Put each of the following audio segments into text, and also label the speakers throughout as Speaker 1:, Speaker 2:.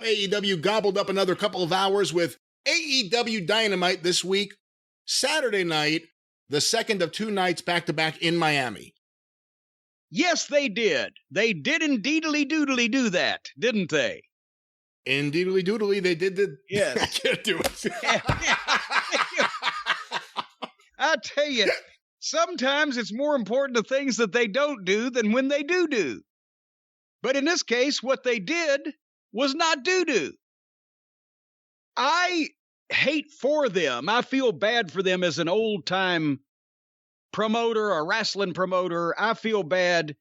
Speaker 1: AEW gobbled up another couple of hours with AEW Dynamite this week, Saturday night, the second of two nights back-to-back in Miami.
Speaker 2: Yes, they did. They did indeedly doodly do that, didn't they?
Speaker 1: Indeedly doodly, they did the...
Speaker 2: Yes.
Speaker 1: I can't do it.
Speaker 2: I tell you, sometimes it's more important to things that they don't do than when they do. But in this case, what they did was not do. I hate for them. I feel bad for them as an old-time promoter, a wrestling promoter. I feel bad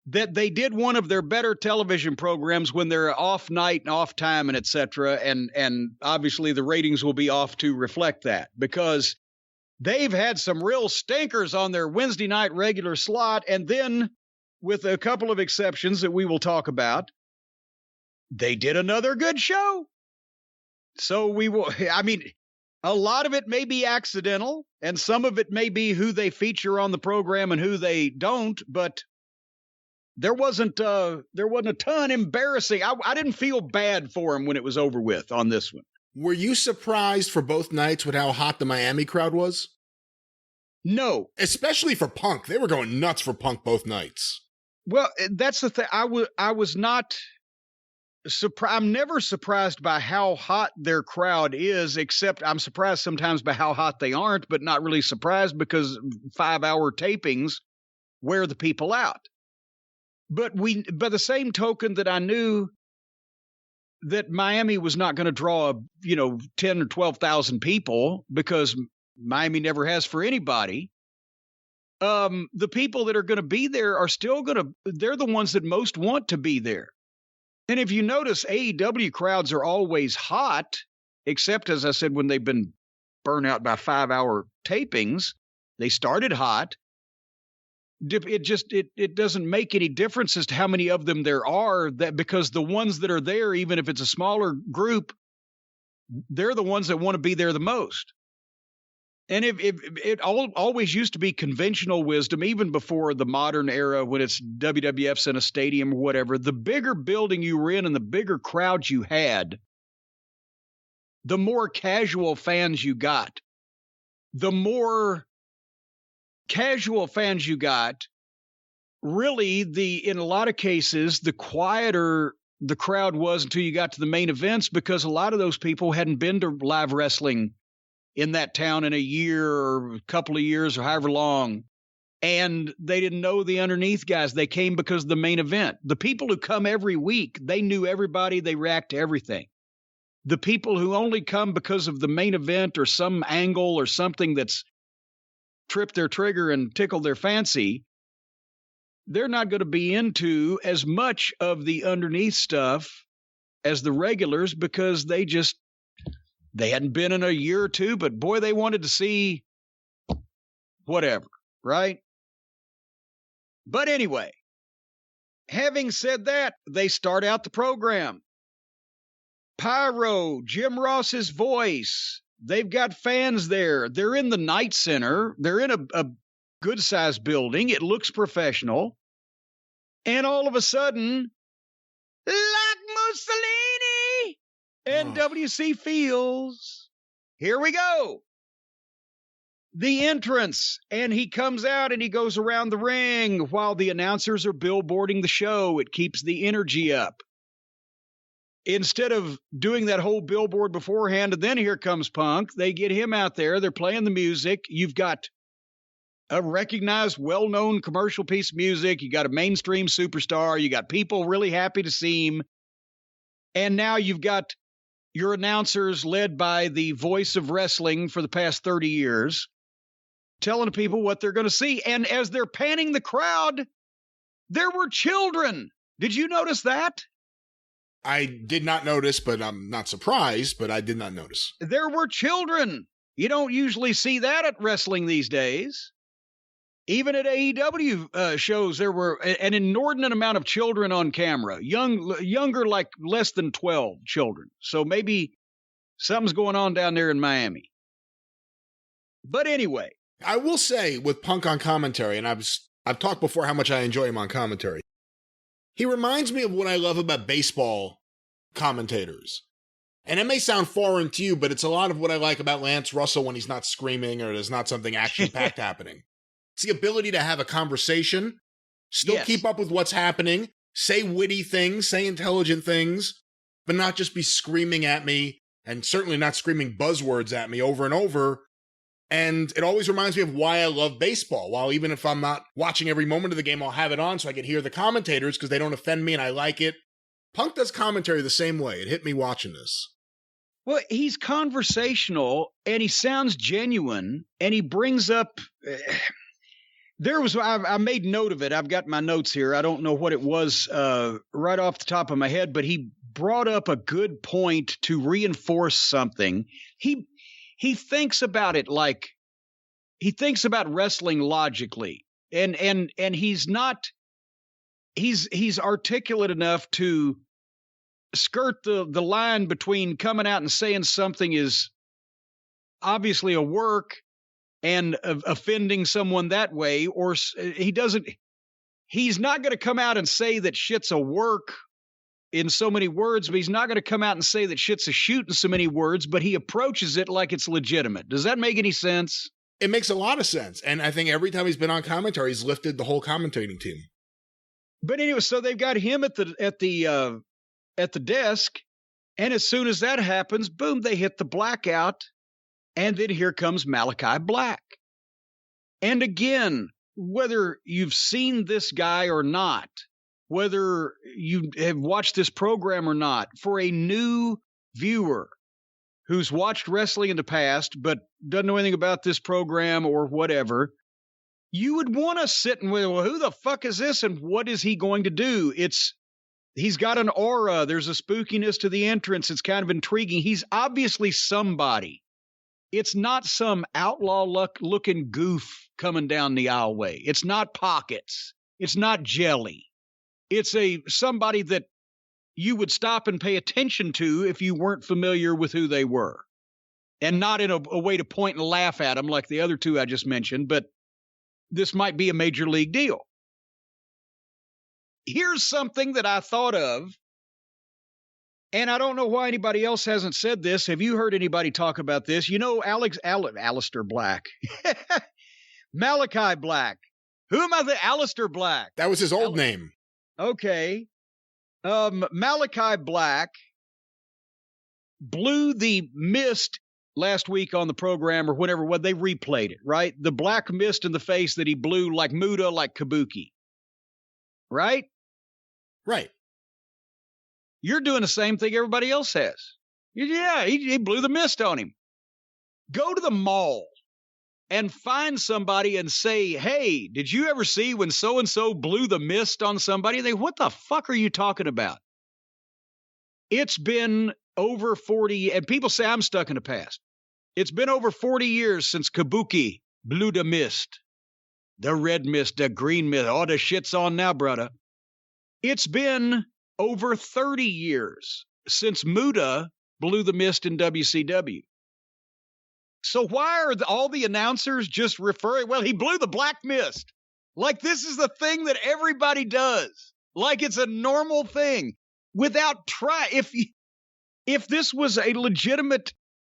Speaker 2: that they did one of their better television programs when they're off night and off time and etc. And obviously the ratings will be off to reflect that, because they've had some real stinkers on their Wednesday night regular slot. And then, with a couple of exceptions that we will talk about, they did another good show. So we will, I mean, a lot of it may be accidental, and some of it may be who they feature on the program and who they don't, but there wasn't a ton embarrassing. I didn't feel bad for him when it was over with on this one.
Speaker 1: Were you surprised for both nights with how hot the Miami crowd was?
Speaker 2: No.
Speaker 1: Especially for Punk. They were going nuts for Punk both nights.
Speaker 2: Well, that's the thing. I was not surprised. I'm never surprised by how hot their crowd is, except I'm surprised sometimes by how hot they aren't, but not really surprised because 5-hour tapings wear the people out. But by the same token that I knew that Miami was not going to draw, 10 or 12,000 people, because Miami never has for anybody. The people that are going to be there are still they're the ones that most want to be there. And if you notice, AEW crowds are always hot, except, as I said, when they've been burned out by 5-hour tapings, they started hot. It doesn't make any difference as to how many of them there are, because the ones that are there, even if it's a smaller group, they're the ones that want to be there the most. And if it always used to be conventional wisdom, even before the modern era, when it's WWF's in a stadium or whatever, the bigger building you were in and the bigger crowd you had, the more casual fans you got. The more casual fans you got, really, in a lot of cases, the quieter the crowd was until you got to the main events, because a lot of those people hadn't been to live wrestling in that town in a year or a couple of years or however long. And they didn't know the underneath guys. They came because of the main event. The people who come every week, they knew everybody. They react to everything. The people who only come because of the main event or some angle or something that's tripped their trigger and tickled their fancy, they're not going to be into as much of the underneath stuff as the regulars, because they hadn't been in a year or two, but boy, they wanted to see whatever, right? But anyway, having said that, they start out the program. Pyro, Jim Ross's voice. They've got fans there. They're in the Night Center. They're in a good-sized building. It looks professional. And all of a sudden, like Mussolini and WC Fields, here we go. The entrance, and he comes out and he goes around the ring while the announcers are billboarding the show. It keeps the energy up. Instead of doing that whole billboard beforehand, and then here comes Punk, they get him out there. They're playing the music. You've got a recognized, well-known commercial piece of music. You got a mainstream superstar. You got people really happy to see him. And now you've got your announcers, led by the voice of wrestling for the past 30 years, telling people what they're going to see. And as they're panning the crowd, there were children. Did you notice that?
Speaker 1: I did not notice, but I'm not surprised, but I did not notice.
Speaker 2: There were children. You don't usually see that at wrestling these days. Even at AEW shows, there were an inordinate amount of children on camera, younger, like less than 12 children. So maybe something's going on down there in Miami. But anyway,
Speaker 1: I will say with Punk on commentary, and I've talked before how much I enjoy him on commentary. He reminds me of what I love about baseball commentators. And it may sound foreign to you, but it's a lot of what I like about Lance Russell when he's not screaming or there's not something action-packed happening. It's the ability to have a conversation, still keep up with what's happening, say witty things, say intelligent things, but not just be screaming at me, and certainly not screaming buzzwords at me over and over. And it always reminds me of why I love baseball. While even if I'm not watching every moment of the game, I'll have it on so I can hear the commentators because they don't offend me and I like it. Punk does commentary the same way. It hit me watching this.
Speaker 2: Well, he's conversational and he sounds genuine and he brings up... I made note of it. I've got my notes here. I don't know what it was right off the top of my head, but he brought up a good point to reinforce something. He thinks about it like he thinks about wrestling logically, and he's articulate enough to skirt the line between coming out and saying something is obviously a work and offending someone that way, or he's not going to come out and say that shit's a work in so many words, but he's not going to come out and say that shit's a shoot in so many words, but he approaches it like it's legitimate. Does that make any sense?
Speaker 1: It makes a lot of sense. And I think every time he's been on commentary, he's lifted the whole commentating team.
Speaker 2: But anyway, so they've got him at the desk. And as soon as that happens, boom, they hit the blackout. And then here comes Malachi Black. And again, whether you've seen this guy or not, whether you have watched this program or not, for a new viewer who's watched wrestling in the past but doesn't know anything about this program or whatever, you would want to sit and, well, who the fuck is this and what is he going to do? He's got an aura. There's a spookiness to the entrance. It's kind of intriguing. He's obviously somebody. It's not some outlaw-looking goof coming down the aisleway. It's not Pockets. It's not Jelly. It's somebody that you would stop and pay attention to if you weren't familiar with who they were. And not in a way to point and laugh at them like the other two I just mentioned, but this might be a major league deal. Here's something that I thought of, and I don't know why anybody else hasn't said this. Have you heard anybody talk about this? You know, Alistair Black. Malachi Black. Who am I? Alistair Black.
Speaker 1: That was his old name.
Speaker 2: Okay. Malachi Black blew the mist last week on the program or whatever. When they replayed it, right? The black mist in the face that he blew like Muda, like Kabuki. Right?
Speaker 1: Right.
Speaker 2: You're doing the same thing everybody else has. Yeah, he blew the mist on him. Go to the mall and find somebody and say, hey, did you ever see when so-and-so blew the mist on somebody? What the fuck are you talking about? It's been over 40, and people say I'm stuck in the past. It's been over 40 years since Kabuki blew the mist. The red mist, the green mist, all the shit's on now, brother. It's been over 30 years since Muda blew the mist in WCW. So why are all the announcers just referring, well, he blew the black mist. Like this is the thing that everybody does. Like it's a normal thing without if this was a legitimate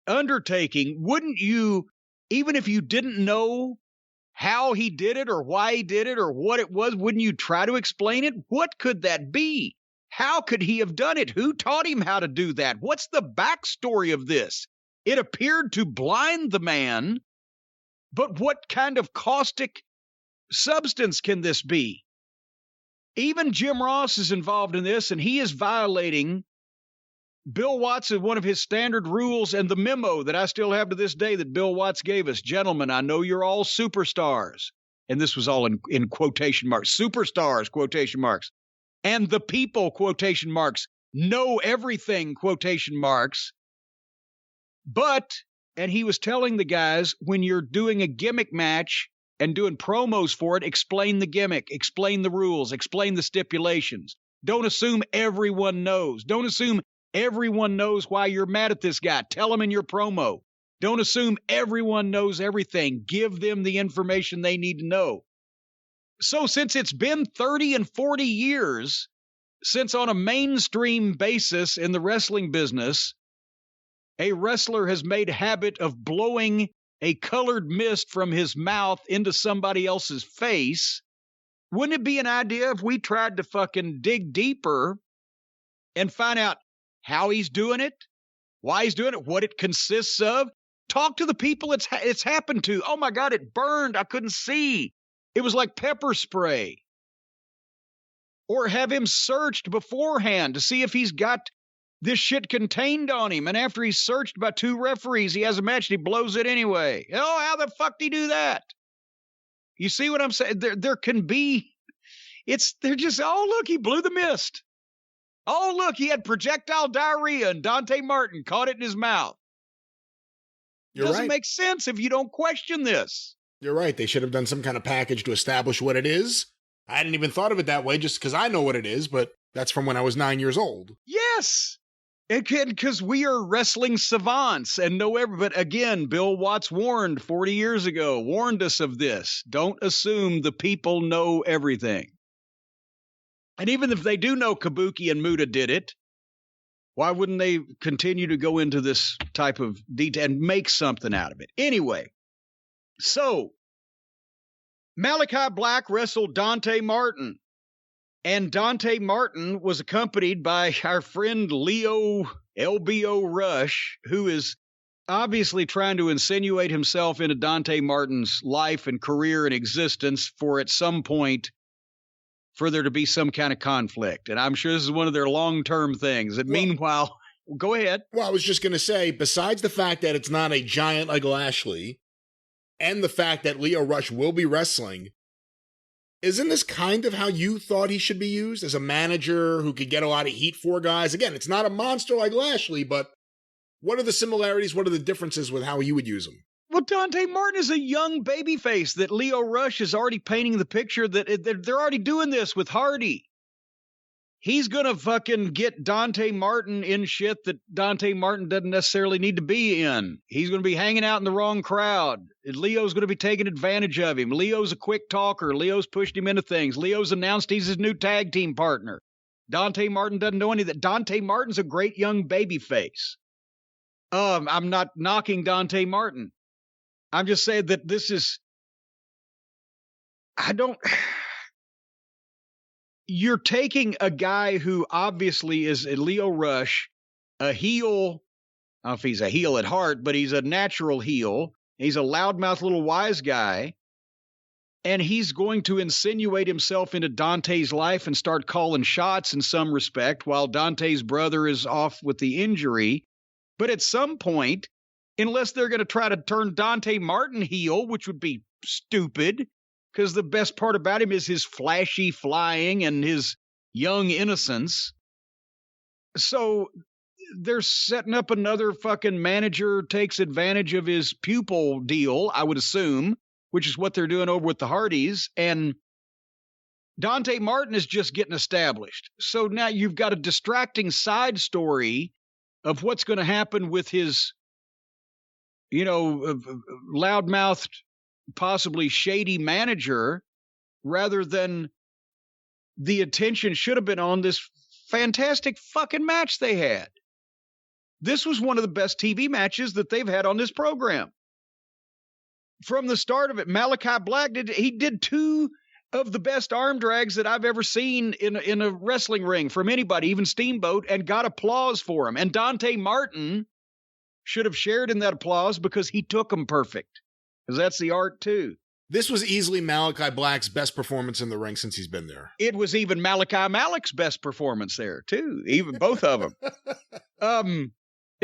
Speaker 2: undertaking, wouldn't you, even if you didn't know how he did it or why he did it or what it was, wouldn't you try to explain it? What could that be? How could he have done it? Who taught him how to do that? What's the backstory of this? It appeared to blind the man, but what kind of caustic substance can this be? Even Jim Ross is involved in this, and he is violating Bill Watts' one of his standard rules and the memo that I still have to this day that Bill Watts gave us. Gentlemen, I know you're all superstars. And this was all in quotation marks. Superstars, quotation marks. And the people, quotation marks, know everything, quotation marks. But, and he was telling the guys, when you're doing a gimmick match and doing promos for it, explain the gimmick, explain the rules, explain the stipulations. Don't assume everyone knows. Don't assume everyone knows why you're mad at this guy. Tell them in your promo. Don't assume everyone knows everything. Give them the information they need to know. So since it's been 30 and 40 years since on a mainstream basis in the wrestling business, a wrestler has made a habit of blowing a colored mist from his mouth into somebody else's face, wouldn't it be an idea if we tried to fucking dig deeper and find out how he's doing it, why he's doing it, what it consists of? Talk to the people it's happened to. Oh my God, it burned. I couldn't see. It was like pepper spray. Or have him searched beforehand to see if he's got this shit contained on him. And after he's searched by 2 referees, he has a match and he blows it anyway. Oh, how the fuck did he do that? You see what I'm saying? There can be, they're just, oh, look, he blew the mist. Oh, look, he had projectile diarrhea and Dante Martin caught it in his mouth. Doesn't make sense if you don't question this.
Speaker 1: You're right. They should have done some kind of package to establish what it is. I hadn't even thought of it that way just because I know what it is, but that's from when I was 9 years old.
Speaker 2: Yes. Because we are wrestling savants and know everything. But again, Bill Watts warned 40 years ago, warned us of this. Don't assume the people know everything. And even if they do know Kabuki and Muta did it, why wouldn't they continue to go into this type of detail and make something out of it? Anyway, so Malachi Black wrestled Dante Martin. And Dante Martin was accompanied by our friend Leo LBO Rush, who is obviously trying to insinuate himself into Dante Martin's life and career and existence for at some point for there to be some kind of conflict. And I'm sure this is one of their long-term things. And meanwhile, go ahead.
Speaker 1: Well, I was just going to say, besides the fact that it's not a giant like Lashley and the fact that Leo Rush will be wrestling, isn't this kind of how you thought he should be used? As a manager who could get a lot of heat for guys? Again, it's not a monster like Lashley, but what are the similarities? What are the differences with how you would use him?
Speaker 2: Well, Dante Martin is a young babyface that Leo Rush is already painting the picture that they're already doing this with Hardy. He's going to fucking get Dante Martin in shit that Dante Martin doesn't necessarily need to be in. He's going to be hanging out in the wrong crowd. And Leo's going to be taking advantage of him. Leo's a quick talker. Leo's pushed him into things. Leo's announced he's his new tag team partner. Dante Martin doesn't know any of that. Dante Martin's a great young babyface. I'm not knocking Dante Martin. I'm just saying that this is, you're taking a guy who obviously is a Leo Rush, a heel. I don't know if he's a heel at heart, but he's a natural heel. He's a loudmouth little wise guy. And he's going to insinuate himself into Dante's life and start calling shots in some respect while Dante's brother is off with the injury. But at some point, unless they're going to try to turn Dante Martin heel, which would be stupid, because the best part about him is his flashy flying and his young innocence. So they're setting up another fucking manager takes advantage of his pupil deal, I would assume, which is what they're doing over with the Hardys. And Dante Martin is just getting established. So now you've got a distracting side story of what's going to happen with his, loudmouthed, possibly shady manager, rather than the attention should have been on this fantastic fucking match they had. This was one of the best TV matches that they've had on this program. From the start of it, Malachi Black did 2 of the best arm drags that I've ever seen in a wrestling ring from anybody, even Steamboat, and got applause for him. And Dante Martin should have shared in that applause because he took them perfect. Because that's the art, too.
Speaker 1: This was easily Malachi Black's best performance in the ring since he's been there.
Speaker 2: It was even Malachi Malik's best performance there, too. Even both of them.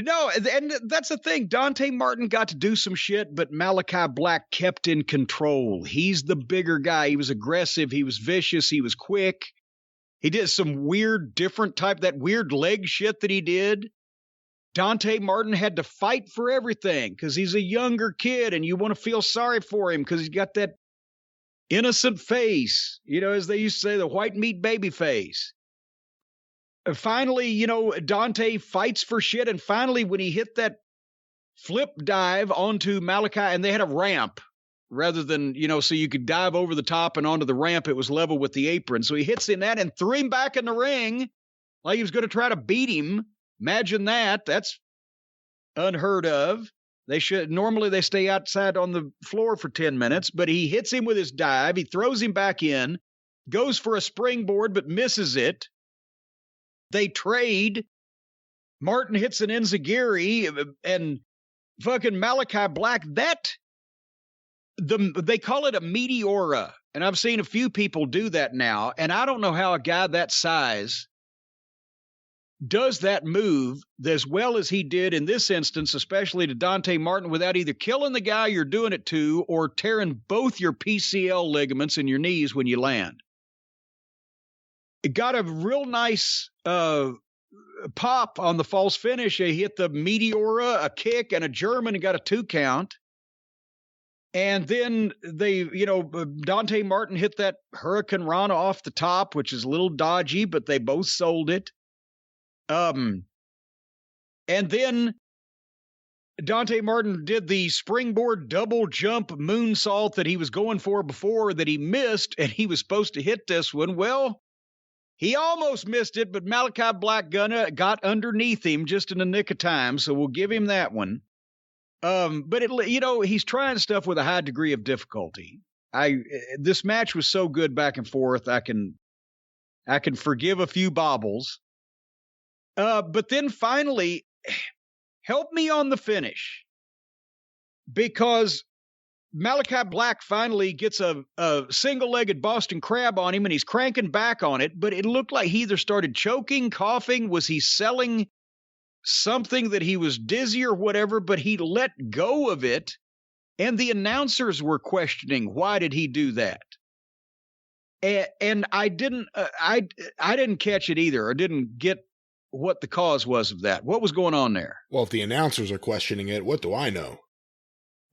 Speaker 2: No, and that's the thing. Dante Martin got to do some shit, but Malachi Black kept in control. He's the bigger guy. He was aggressive. He was vicious. He was quick. He did some weird, different type, that weird leg shit that he did. Dante Martin had to fight for everything because he's a younger kid and you want to feel sorry for him because he's got that innocent face, as they used to say, the white meat baby face. Finally, Dante fights for shit. And finally, when he hit that flip dive onto Malachi, and they had a ramp rather than, so you could dive over the top and onto the ramp. It was level with the apron. So he hits in that and threw him back in the ring like he was going to try to beat him. Imagine that. That's unheard of. Normally they stay outside on the floor for 10 minutes, but he hits him with his dive. He throws him back in, goes for a springboard, but misses it. They trade. Martin hits an enziguri, and fucking Malachi Black, they call it a meteora, and I've seen a few people do that now, and I don't know how a guy that size does that move as well as he did in this instance, especially to Dante Martin, without either killing the guy you're doing it to or tearing both your PCL ligaments in your knees when you land. It got a real nice pop on the false finish. He hit the Meteora, a kick, and a German, and got a 2 count. And then Dante Martin hit that Hurricane Rana off the top, which is a little dodgy, but they both sold it. And then Dante Martin did the springboard double jump moonsault that he was going for before that he missed, and he was supposed to hit this one. Well, he almost missed it, but Malachi Black got underneath him just in the nick of time, so we'll give him that one. But he's trying stuff with a high degree of difficulty. This match was so good back and forth. I can forgive a few bobbles. But then finally, help me on the finish, because Malachi Black finally gets a single-legged Boston Crab on him, and he's cranking back on it, but it looked like he either started choking, coughing, was he selling something that he was dizzy or whatever, but he let go of it, and the announcers were questioning, why did he do that? And I didn't catch it either, or didn't get what the cause was of that. What was going on there?
Speaker 1: Well, if the announcers are questioning it, what do I know?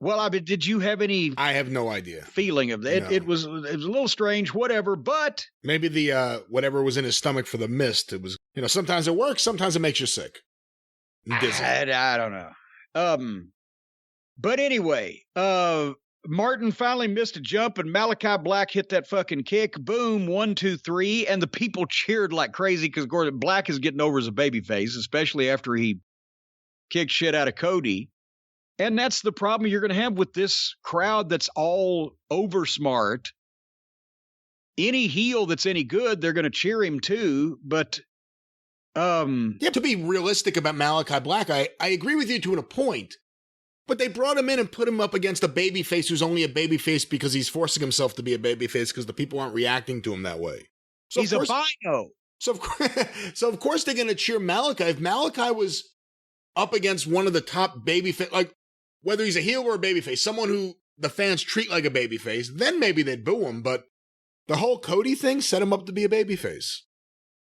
Speaker 2: Well, did you have any?
Speaker 1: I have no idea.
Speaker 2: Feeling of that?
Speaker 1: No.
Speaker 2: It was a little strange, whatever. But
Speaker 1: maybe the whatever was in his stomach for the mist. It was, sometimes it works, sometimes it makes you sick.
Speaker 2: I don't know. But anyway, Martin finally missed a jump, and Malachi Black hit that fucking kick. Boom, 1, 2, 3, and the people cheered like crazy because Gordon Black is getting over as a babyface, especially after he kicked shit out of Cody. And that's the problem you're going to have with this crowd that's all over smart. Any heel that's any good, they're going to cheer him too. But
Speaker 1: to be realistic about Malachi Black, I agree with you to a point. But they brought him in and put him up against a babyface who's only a babyface because he's forcing himself to be a babyface because the people aren't reacting to him that way. So
Speaker 2: he's a bino.
Speaker 1: So of course they're going to cheer Malachi. If Malachi was up against one of the top babyface, like whether he's a heel or a babyface, someone who the fans treat like a babyface, then maybe they'd boo him. But the whole Cody thing set him up to be a babyface.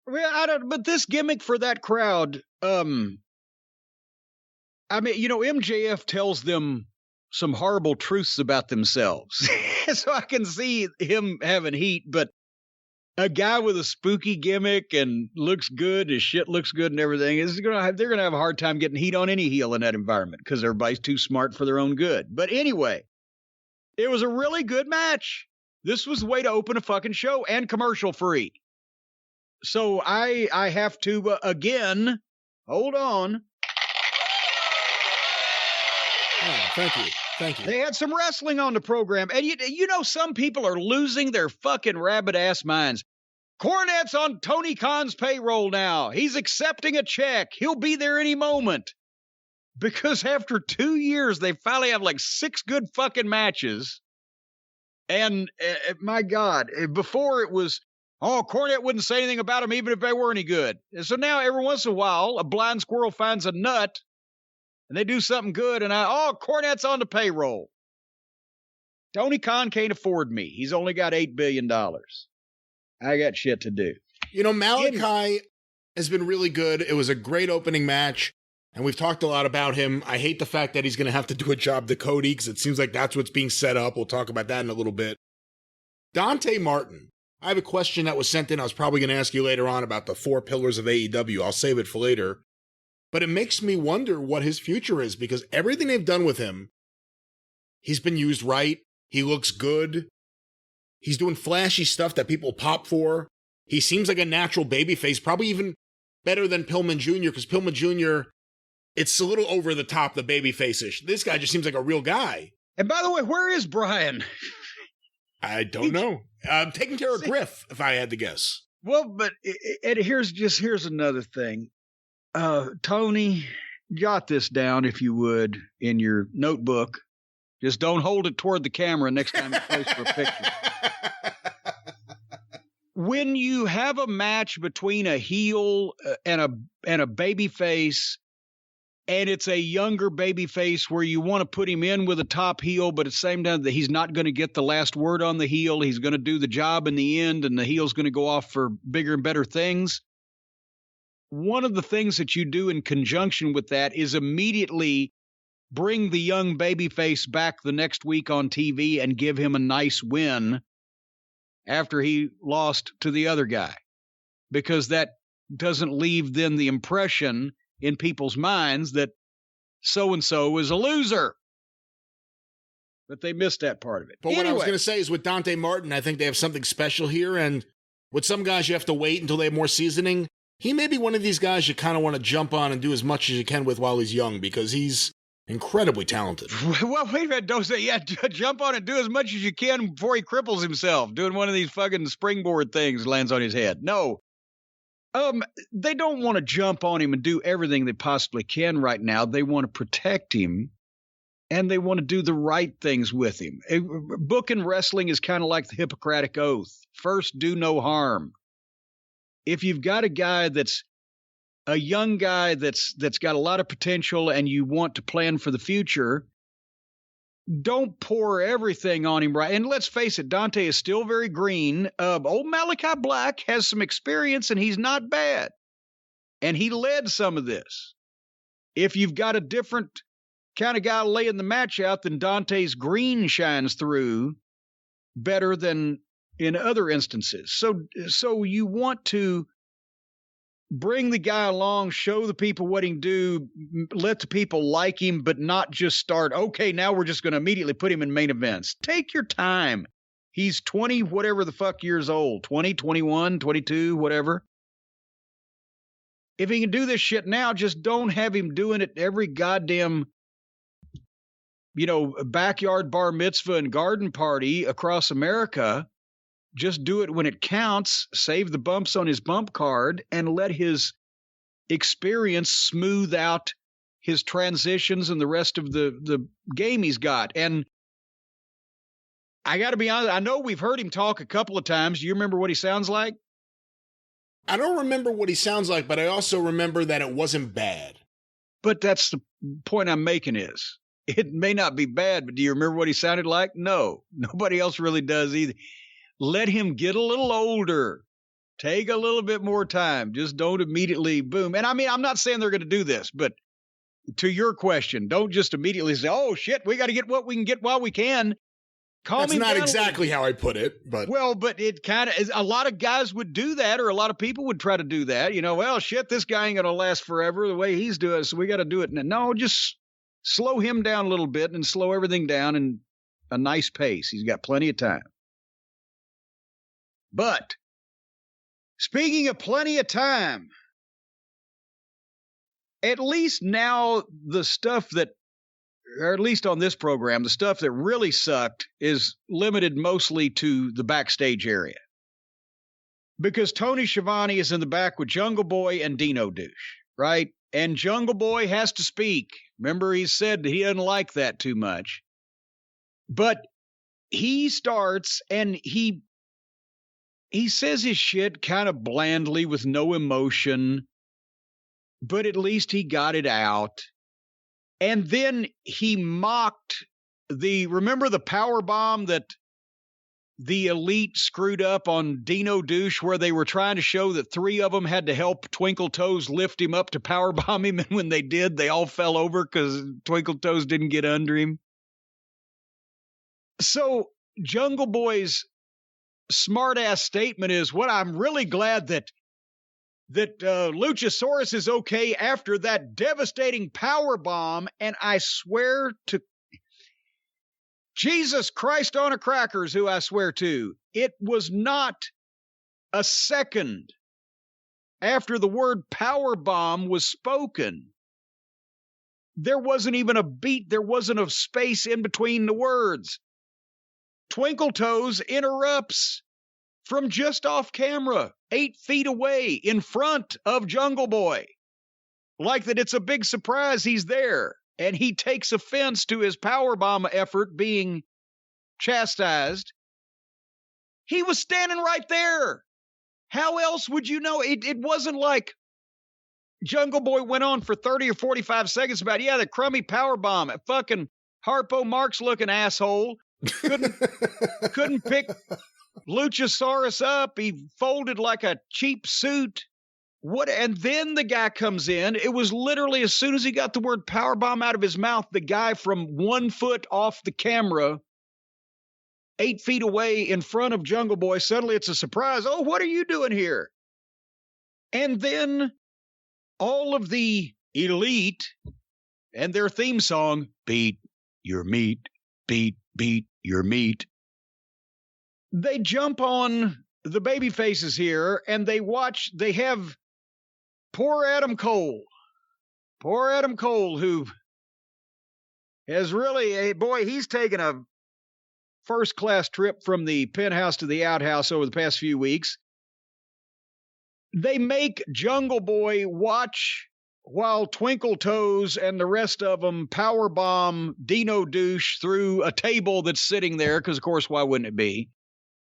Speaker 2: Well, but this gimmick for that crowd, MJF tells them some horrible truths about themselves. So I can see him having heat, but a guy with a spooky gimmick and looks good, his shit looks good and everything, they're going to have a hard time getting heat on any heel in that environment because everybody's too smart for their own good. But anyway, it was a really good match. This was the way to open a fucking show and commercial free. So I have to, again, hold on.
Speaker 1: Oh, thank you.
Speaker 2: They had some wrestling on the program. And some people are losing their fucking rabbit ass minds. Cornette's on Tony Khan's payroll now. He's accepting a check. He'll be there any moment. Because after 2 years, they finally have like 6 good fucking matches. And my God, before it was, Cornette wouldn't say anything about him even if they were any good. And so now every once in a while, a blind squirrel finds a nut and they do something good, and Cornette's on the payroll. Tony Khan can't afford me. He's only got $8 billion. I got shit to do.
Speaker 1: Malachi has been really good. It was a great opening match, and we've talked a lot about him. I hate the fact that he's going to have to do a job to Cody, because it seems like that's what's being set up. We'll talk about that in a little bit. Dante Martin. I have a question that was sent in. I was probably going to ask you later on about the 4 pillars of AEW. I'll save it for later. But it makes me wonder what his future is, because everything they've done with him, he's been used right. He looks good. He's doing flashy stuff that people pop for. He seems like a natural babyface, probably even better than Pillman Jr., because Pillman Jr., it's a little over the top, the babyface-ish. This guy just seems like a real guy.
Speaker 2: And by the way, where is Brian?
Speaker 1: I don't know. Taking care of Griff, if I had to guess.
Speaker 2: Well, but here's another thing. Tony, jot this down if you would in your notebook. Just don't hold it toward the camera next time you post for a picture. When you have a match between a heel and a baby face, and it's a younger baby face where you want to put him in with a top heel, but at the same time that he's not going to get the last word on the heel, he's going to do the job in the end, and the heel's going to go off for bigger and better things. One of the things that you do in conjunction with that is immediately bring the young babyface back the next week on TV and give him a nice win after he lost to the other guy, because that doesn't leave then the impression in people's minds that so-and-so is a loser. But they missed that part of it.
Speaker 1: But what I was going to say is with Dante Martin, I think they have something special here, and with some guys you have to wait until they have more seasoning. He may be one of these guys you kind of want to jump on and do as much as you can with while he's young, because he's incredibly talented.
Speaker 2: Well, wait a minute. Don't say, jump on and do as much as you can before he cripples himself, doing one of these fucking springboard things, lands on his head. No. They don't want to jump on him and do everything they possibly can right now. They want to protect him, and they want to do the right things with him. Booking wrestling is kind of like the Hippocratic Oath. First, do no harm. If you've got a guy that's a young guy that's got a lot of potential and you want to plan for the future, don't pour everything on him, right? And let's face it, Dante is still very green. Old Malachi Black has some experience, and he's not bad. And he led some of this. If you've got a different kind of guy laying the match out, then Dante's green shines through better than in other instances. So you want to bring the guy along, show the people what he can do, let the people like him, but not just start, okay, now we're just going to immediately put him in main events. Take your time. He's 20, whatever the fuck years old, 20, 21, 22, whatever. If he can do this shit now, just don't have him doing it every goddamn, backyard bar mitzvah and garden party across America. Just do it when it counts, save the bumps on his bump card, and let his experience smooth out his transitions and the rest of the game he's got. And I got to be honest, I know we've heard him talk a couple of times. Do you remember what he sounds like?
Speaker 1: I don't remember what he sounds like, but I also remember that it wasn't bad.
Speaker 2: But that's the point I'm making is, it may not be bad, but do you remember what he sounded like? No, nobody else really does either. Let him get a little older. Take a little bit more time. Just don't immediately boom. And I mean, I'm not saying they're going to do this, but to your question, don't just immediately say, oh, shit, we got to get what we can get while we can.
Speaker 1: That's not exactly how I put it, but.
Speaker 2: Well, but it kind of is. A lot of guys would do that, or a lot of people would try to do that. Well, shit, this guy ain't going to last forever the way he's doing it, so we got to do it. No, just slow him down a little bit and slow everything down in a nice pace. He's got plenty of time. But speaking of plenty of time, at least now the stuff that, or at least on this program, the stuff that really sucked is limited mostly to the backstage area. Because Tony Schiavone is in the back with Jungle Boy and Dino Douche, right? And Jungle Boy has to speak. Remember, he said that he doesn't like that too much. But he starts and he says his shit kind of blandly with no emotion, but at least he got it out. And then he mocked remember the power bomb that the Elite screwed up on Dino Douche, where they were trying to show that three of them had to help Twinkle Toes lift him up to power bomb him. And when they did, they all fell over because Twinkle Toes didn't get under him. So Jungle Boy's smart-ass statement is, what I'm really glad that Luchasaurus is okay after that devastating power bomb, and I swear to Jesus Christ on a crackers, who I swear to. It was not a second after the word power bomb was spoken. There wasn't even a beat. There wasn't a space in between the words. Twinkle Toes interrupts from just off camera, 8 feet away in front of Jungle Boy. Like that it's a big surprise he's there. And he takes offense to his powerbomb effort being chastised. He was standing right there. How else would you know? It wasn't like Jungle Boy went on for 30 or 45 seconds about, yeah, the crummy powerbomb. Fucking Harpo Marx looking asshole. Couldn't pick Luchasaurus up. He folded like a cheap suit. What? And then the guy comes in. It was literally as soon as he got the word powerbomb out of his mouth, the guy from 1 foot off the camera, 8 feet away in front of Jungle Boy, suddenly it's a surprise. Oh, what are you doing here? And then all of the elite and their theme song, beat your meat, beat your meat. They jump on the baby faces here and they have poor Adam Cole, who has really, he's taken a first-class trip from the penthouse to the outhouse over the past few weeks. They make Jungle Boy watch while Twinkle Toes and the rest of them powerbomb Dino Douche through a table that's sitting there, because, of course, why wouldn't it be?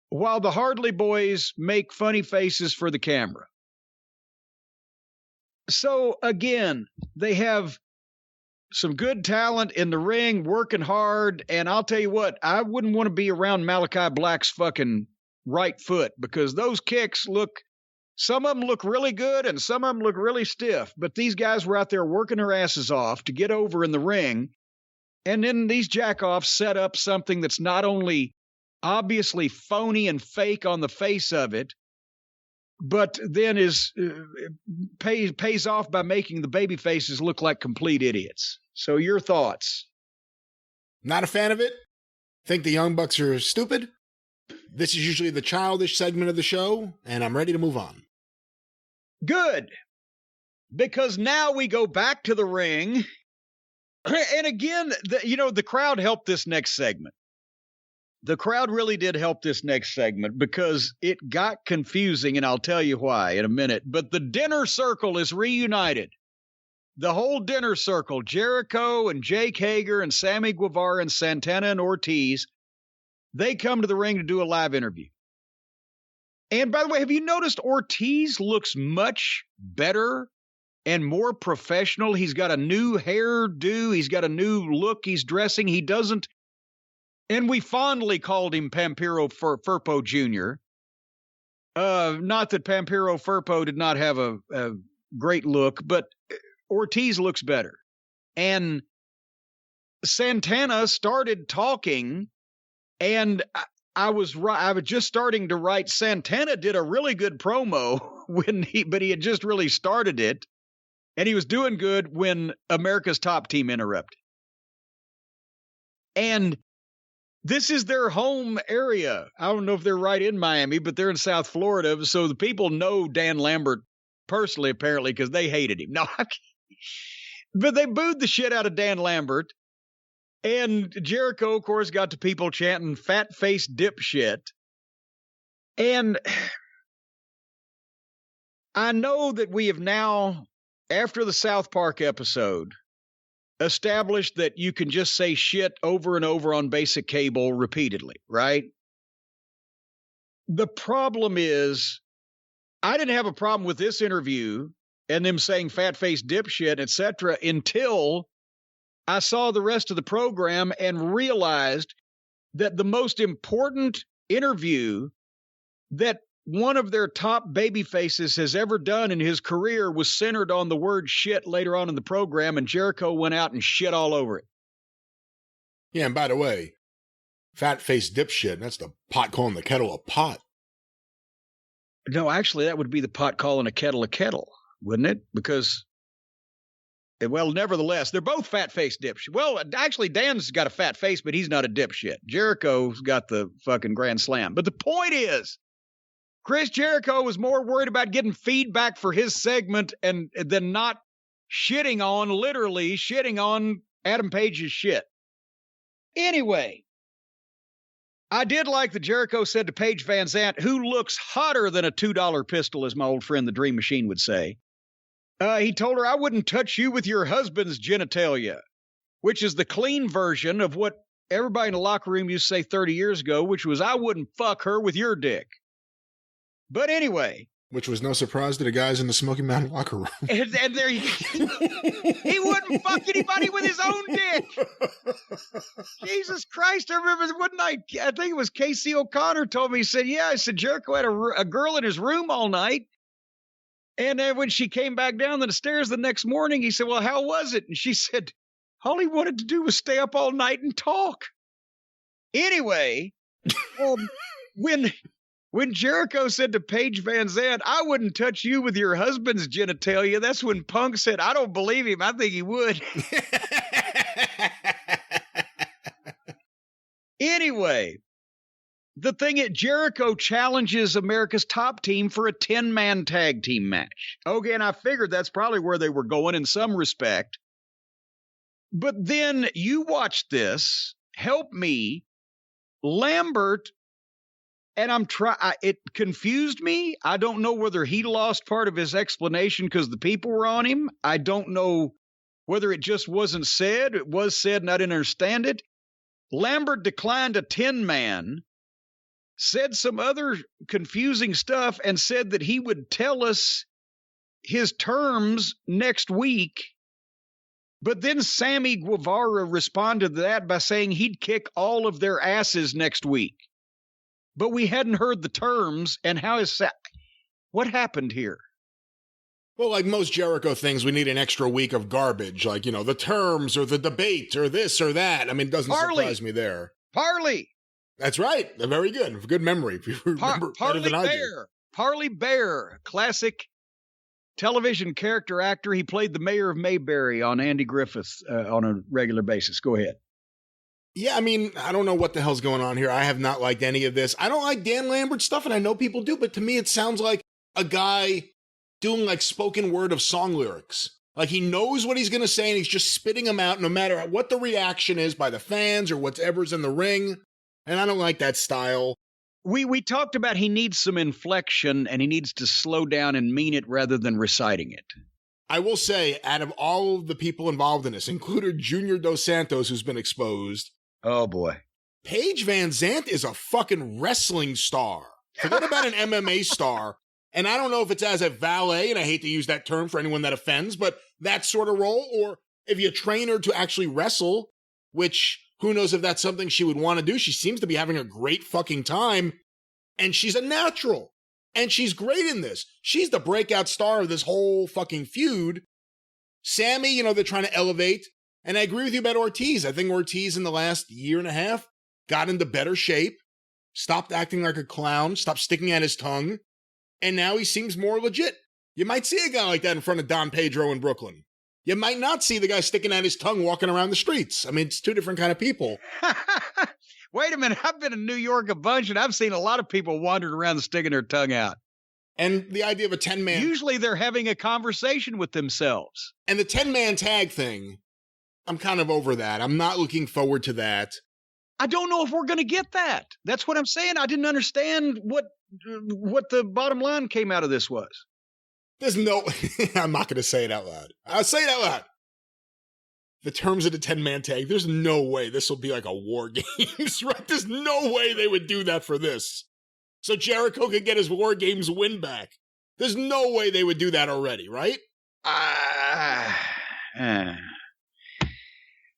Speaker 2: While the Hardley Boys make funny faces for the camera. So, again, they have some good talent in the ring, working hard, and I'll tell you what, I wouldn't want to be around Malachi Black's fucking right foot, because those kicks some of them look really good and some of them look really stiff, but these guys were out there working their asses off to get over in the ring, and then these jackoffs set up something that's not only obviously phony and fake on the face of it, but then pays off by making the baby faces look like complete idiots. So your thoughts?
Speaker 1: Not a fan of it. Think the Young Bucks are stupid. This is usually the childish segment of the show, and I'm ready to move on.
Speaker 2: Good. Because now we go back to the ring. And again, the crowd helped this next segment. The crowd really did help this next segment because it got confusing, and I'll tell you why in a minute. But the dinner circle is reunited. The whole dinner circle, Jericho and Jake Hager and Sammy Guevara and Santana and Ortiz, they come to the ring to do a live interview. And by the way, have you noticed Ortiz looks much better and more professional? He's got a new hairdo. He's got a new look. He's dressing. He doesn't. And we fondly called him Pampiro Firpo Jr. Not that Pampiro Firpo did not have a great look, but Ortiz looks better. And Santana started talking, and I was just starting to write. Santana did a really good promo but he had just really started it, and he was doing good when America's Top Team interrupted. And this is their home area. I don't know if they're right in Miami, but they're in South Florida. So the people know Dan Lambert personally, apparently, because they hated him. No, but they booed the shit out of Dan Lambert. And Jericho, of course, got to people chanting fat-faced dipshit. And I know that we have now, after the South Park episode, established that you can just say shit over and over on basic cable repeatedly, right? The problem is, I didn't have a problem with this interview and them saying fat-faced dipshit, etc., until I saw the rest of the program and realized that the most important interview that one of their top baby faces has ever done in his career was centered on the word shit later on in the program, and Jericho went out and shit all over it.
Speaker 1: Yeah, and by the way, fat-faced dipshit, that's the pot calling the kettle a pot.
Speaker 2: No, actually, that would be the pot calling a kettle, wouldn't it? Because Well, nevertheless, they're both fat-faced dipshit. Well, actually, Dan's got a fat face, but he's not a dipshit. Jericho's got the fucking grand slam. But the point is, Chris Jericho was more worried about getting feedback for his segment than not literally shitting on Adam Page's shit. Anyway, I did like that Jericho said to Paige Van Zandt, who looks hotter than a $2 pistol, as my old friend the Dream Machine would say. He told her, I wouldn't touch you with your husband's genitalia, which is the clean version of what everybody in the locker room used to say 30 years ago, which was, I wouldn't fuck her with your dick. But anyway.
Speaker 1: Which was no surprise to the guys in the Smoky Mountain locker room.
Speaker 2: And there he wouldn't fuck anybody with his own dick. Jesus Christ. I remember one night, I think it was Casey O'Connor told me, he said, yeah, I said, Jericho had a girl in his room all night. And then when she came back down the stairs the next morning, he said, well, how was it? And she said, all he wanted to do was stay up all night and talk. Anyway, when Jericho said to Paige Van Zandt, I wouldn't touch you with your husband's genitalia, that's when Punk said, I don't believe him. I think he would. Anyway, the thing is, Jericho challenges America's Top Team for a 10-man tag team match. Okay, and I figured that's probably where they were going in some respect. But then you watch this, help me, Lambert, and it confused me. I don't know whether he lost part of his explanation because the people were on him. I don't know whether it just wasn't said. It was said and I didn't understand it. Lambert declined a 10-man, said some other confusing stuff, and said that he would tell us his terms next week. But then Sammy Guevara responded to that by saying he'd kick all of their asses next week. But we hadn't heard the terms, and what happened here?
Speaker 1: Well, like most Jericho things, we need an extra week of garbage, like, the terms or the debate or this or that. I mean, it doesn't surprise me there.
Speaker 2: Parley.
Speaker 1: That's right. Very good. Good memory. If you remember better than I do.
Speaker 2: Parley Bear, classic television character actor. He played the mayor of Mayberry on Andy Griffith on a regular basis. Go ahead.
Speaker 1: Yeah, I mean, I don't know what the hell's going on here. I have not liked any of this. I don't like Dan Lambert stuff, and I know people do, but to me it sounds like a guy doing like spoken word of song lyrics. Like he knows what he's going to say, and he's just spitting them out no matter what the reaction is by the fans or whatever's in the ring. And I don't like that style.
Speaker 2: We talked about he needs some inflection, and he needs to slow down and mean it rather than reciting it.
Speaker 1: I will say, out of all of the people involved in this, including Junior Dos Santos, who's been exposed.
Speaker 2: Oh, boy.
Speaker 1: Paige Van Zandt is a fucking wrestling star. Forget about an MMA star. And I don't know if it's as a valet, and I hate to use that term for anyone that offends, but that sort of role, or if you train her to actually wrestle, which who knows if that's something she would want to do. She seems to be having a great fucking time, and she's a natural. And she's great in this. She's the breakout star of this whole fucking feud. Sammy, they're trying to elevate. And I agree with you about Ortiz. I think Ortiz in the last year and a half got into better shape, stopped acting like a clown, stopped sticking out his tongue, and now he seems more legit. You might see a guy like that in front of Don Pedro in Brooklyn. You might not see the guy sticking out his tongue walking around the streets. I mean, it's two different kind of people.
Speaker 2: Wait a minute. I've been in New York a bunch, and I've seen a lot of people wandering around sticking their tongue out.
Speaker 1: And the idea of a 10-man...
Speaker 2: Usually they're having a conversation with themselves.
Speaker 1: And the 10-man tag thing, I'm kind of over that. I'm not looking forward to that.
Speaker 2: I don't know if we're going to get that. That's what I'm saying. I didn't understand what the bottom line came out of this was.
Speaker 1: There's no... I'm not going to say it out loud. I'll say it out loud. The terms of the 10-man tag, there's no way this will be like a War Games, right? There's no way they would do that for this. So Jericho could get his War Games win back. There's no way they would do that already, right?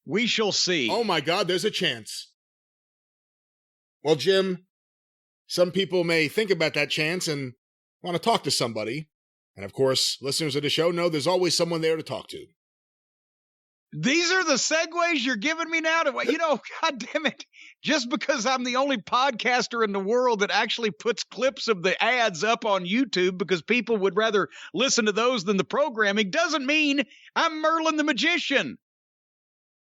Speaker 2: We shall see.
Speaker 1: Oh my God, there's a chance. Well, Jim, some people may think about that chance and want to talk to somebody. And of course, listeners of the show know there's always someone there to talk to.
Speaker 2: These are the segues you're giving me now to, God damn it. Just because I'm the only podcaster in the world that actually puts clips of the ads up on YouTube because people would rather listen to those than the programming doesn't mean I'm Merlin the Magician.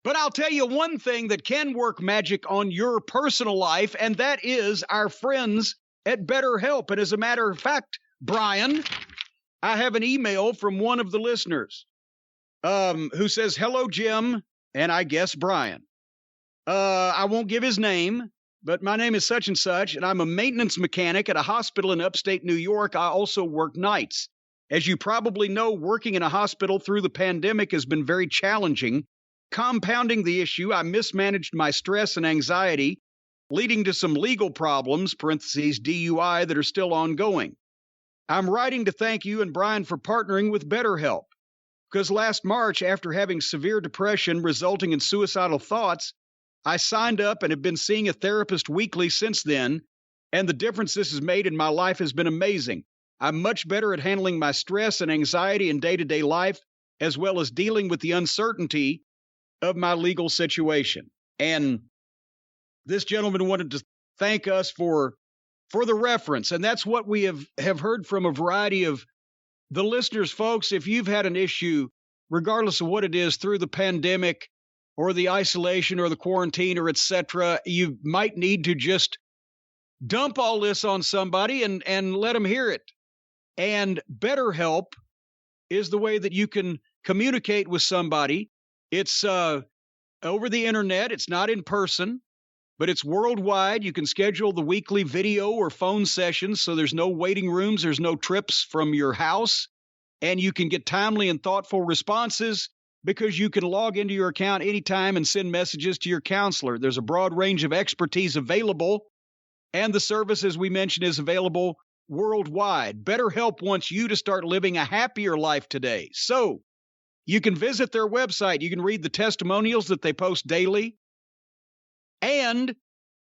Speaker 2: But I'll tell you one thing that can work magic on your personal life, and that is our friends at BetterHelp. And as a matter of fact, Brian, I have an email from one of the listeners who says, "Hello, Jim," and I guess Brian. I won't give his name, but my name is such and such, and I'm a maintenance mechanic at a hospital in upstate New York. I also work nights. As you probably know, working in a hospital through the pandemic has been very challenging. Compounding the issue, I mismanaged my stress and anxiety, leading to some legal problems, parentheses, DUI, that are still ongoing. I'm writing to thank you and Brian for partnering with BetterHelp, because last March, after having severe depression resulting in suicidal thoughts, I signed up and have been seeing a therapist weekly since then, and the difference this has made in my life has been amazing. I'm much better at handling my stress and anxiety in day-to-day life, as well as dealing with the uncertainty of my legal situation. And this gentleman wanted to thank us for the reference, and that's what we have heard from a variety of the listeners. Folks, if you've had an issue, regardless of what it is, through the pandemic or the isolation or the quarantine or etc., you might need to just dump all this on somebody and let them hear it. And BetterHelp is the way that you can communicate with somebody. It's over the internet. It's not in person, but it's worldwide. You can schedule the weekly video or phone sessions, so there's no waiting rooms, there's no trips from your house, and you can get timely and thoughtful responses because you can log into your account anytime and send messages to your counselor. There's a broad range of expertise available, and the service, as we mentioned, is available worldwide. BetterHelp wants you to start living a happier life today. So you can visit their website. You can read the testimonials that they post daily. And